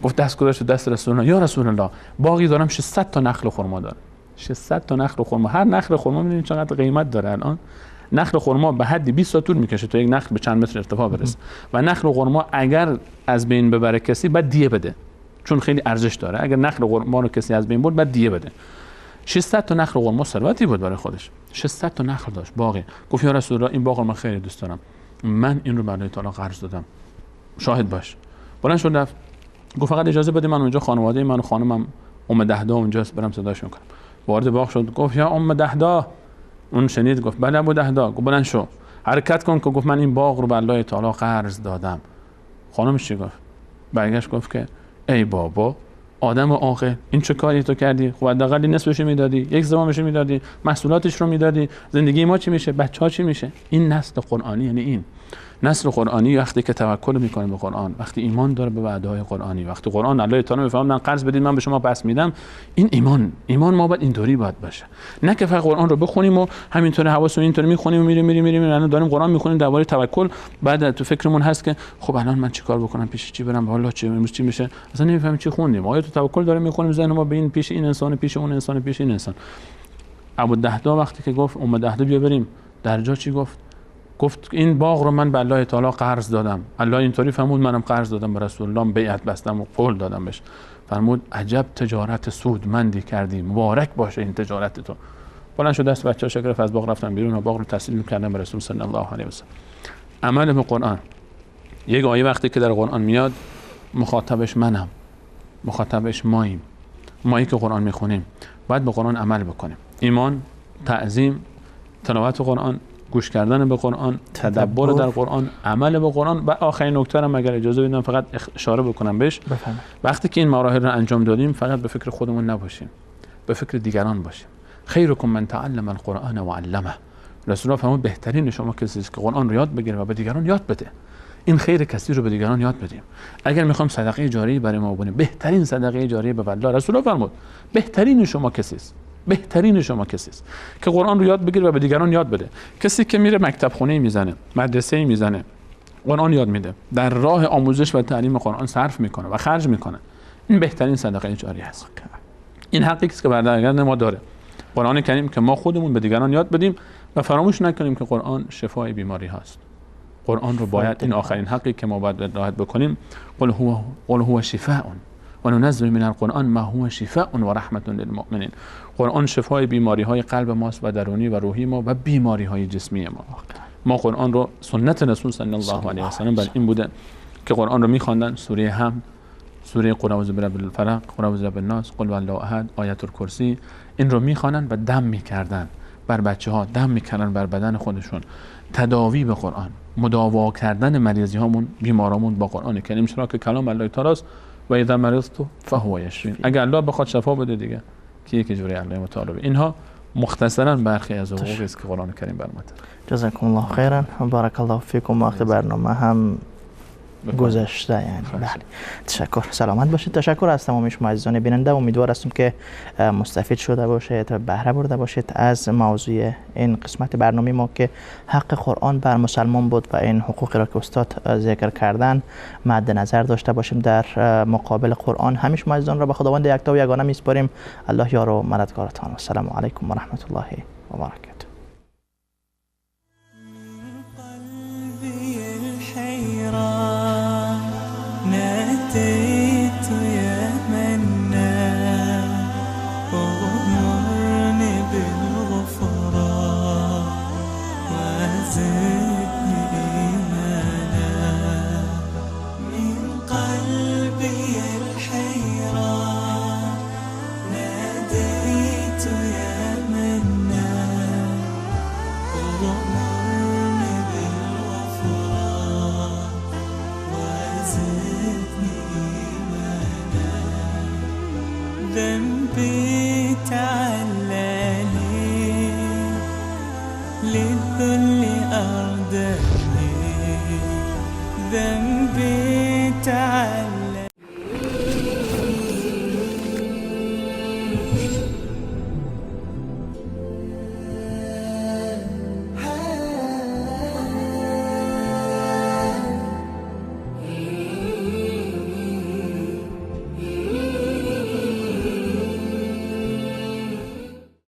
گفت دست گذاشت دست رسول الله. یا رسول الله باقی دارم 600 تا نخل خرما دارم. 600 تا نخل خرما. هر نخل خرما میدونید چقدر قیمت داره الان؟ نخل خرما به حدی 20 سال طول میکشه تا یک نخل به چند متر ارتفاع برسه و نخل خرما اگر از بین ببره کسی بعد دیه بده، چون خیلی ارزش داره. اگر نخل خرما رو کسی از بین برد بعد دیه بده. 600 تا نخل خرما ثروتی بود برای خودش. 600 تا نخل داشت باقی. گفت یا رسول الله این باغ رو من خیلی دوست دارم، من این رو برای تعالی قرض دادم، شاهد باش. بلند شد رفت. گفت فقط اجازه بده من اونجا خانواده من و خانمم ام دحداح اونجاست برم صداش میکنم. وارد باغ شد. گفت یا ام دحداح. اون شنید گفت بله ابو دحداح. گفت بلند شو حرکت کن که گفت من این باغ رو به الله تعالی قرض دادم. خانمش چی گفت؟ برگشت گفت که ای بابا آدم عاقل این چه کاری تو کردی؟ خب حداقل نصفش میدادی، یک سومش میدادی، محصولاتش رو میدادی، زندگی ما چی میشه، بچه‌ها چی میشه؟ این نسل قرآنی، یعنی این نسل قرآنی وقتی که توکل میکنه به قرآن، وقتی ایمان داره به وعده‌های قرآنی، وقتی قرآن الله تعالی میفهمه من قرض بدید من به شما پس میدم، این ایمان ما باید اینطوری باید باشه. نه که فقط قرآن رو بخونیم و همینطوری حواسمون اینطوری میخونیم و میریم الان داریم قرآن میخونیم درباره توکل، بعد تو فکرمون هست که خب الان من چیکار بکنم، پیش چی برم، والا چه امروز چی میشه، اصلا نمیفهمیم چی خوندیم. آیات توکل داریم میخونیم ذهن ما به این پیش این انسان، پیش اون انسان، پیش این انسان. ابوالدحداح وقتی که گفت ام دحداح بیا بریم، در جا چی گفت؟ گفت این باغ رو من به الله تعالی قرض دادم. الله اینطوری فرمود منم قرض دادم به رسول الله، بیعت بستم و قول دادم بهش. فرمود عجب تجارت سودمندی کردی، مبارک باشه این تجارت تو. بلند شد دست بچه‌ها شکر از باغ رفتن بیرون و باغ رو تسلیم کردن به رسول صلی الله علیه و سلم. عمل به قرآن. یک آیه وقتی که در قرآن میاد مخاطبش منم، مخاطبش ماییم، مایی که قرآن میخونیم باید به قرآن عمل بکنیم. ایمان، تعظیم، تلاوت قرآن، گوش کردن به قرآن، تدبر در قرآن، عمل به قرآن. و آخرین نکته هم اگر اجازه بدم فقط اشاره بکنم بهش، وقتی که این مراحل رو انجام دادیم فقط به فکر خودمون نباشیم، به فکر دیگران باشیم. خیرکم من تعلم القرآن و علمه. رسول الله فرمود بهترین شما کسی است که قرآن رو یاد بگیره و به دیگران یاد بده. این خیر کسی رو به دیگران یاد بدیم. اگر میخوام صدقه جاریه برای ما بکنیم، بهترین صدقه جاریه به الله رسول الله فرمود بهترین شما کسی است، بهترین شما کسی است که قرآن رو یاد بگیره و به دیگران یاد بده. کسی که میره مکتب خونه میزنه، مدرسه میزنه، قرآن یاد میده، در راه آموزش و تعلیم قرآن صرف میکنه و خرج میکنه، این بهترین صدقه جاریه است. این حقی است که بردگان ما داره. قرآن کریم که ما خودمون به دیگران یاد بدیم و فراموش نکنیم که قرآن شفای بیماری هست. قرآن رو باید، این آخرین حقی که ما باید راحت بکنیم، قل هو شفاء و ننزل من القرآن ما هو شفاء و رحمت للمؤمنین. قرآن شفای بیماری های قلب ماست و درونی و روحی ما و بیماری های جسمی ما. ما قرآن رو، سنت رسول صلی الله علیه و سلم بر این بوده که قرآن رو می‌خواندن، سوره حمد، سوره قل اعوذ برب الفلق، قل اعوذ برب الناس، قل هو احد، آیت الکرسی، این رو می‌خوانن و دم می‌کردن بر بچه‌ها، دم می‌کردن بر بدن خودشون. تداوی به قرآن، مداوا کردن مریضی هامون، بیمارامون با قرآن کریم، چرا که کلام الله تعالی است. و اذا مرضت فهو یشفین. اگر الله بخواد شفا بده دیگه کی که جوری الله متعال. اینها مختصرا برخی از حقوقی است که قرآن کریم بر ما داره. جزاکم الله خیرا و بارک الله فیکم. وقت برنامه هم گذشته یعنی. بله تشکر. سلامت باشید. تشکر از تمام شما عزیزان بیننده. امیدوار هستم که مستفید شده باشید و بهره برده باشید از موضوع این قسمت برنامه ما که حق قرآن بر مسلمان بود و این حقوقی را که استاد ذکر کردن مد نظر داشته باشیم در مقابل قرآن. همه شما عزیزان را به خداوند یکتا و یگانه میسپاریم. الله یار و مددگارتان. السلام علیکم و رحمت الله و برکاته. ناديت يا منان وغمرني بالغفران وزدني إيمانا من قلبي الحيران. ناديت يا منان وغمرني بالغفران وزدني إيمانا. ذنبي تعلاني للذل أردني. ذنبي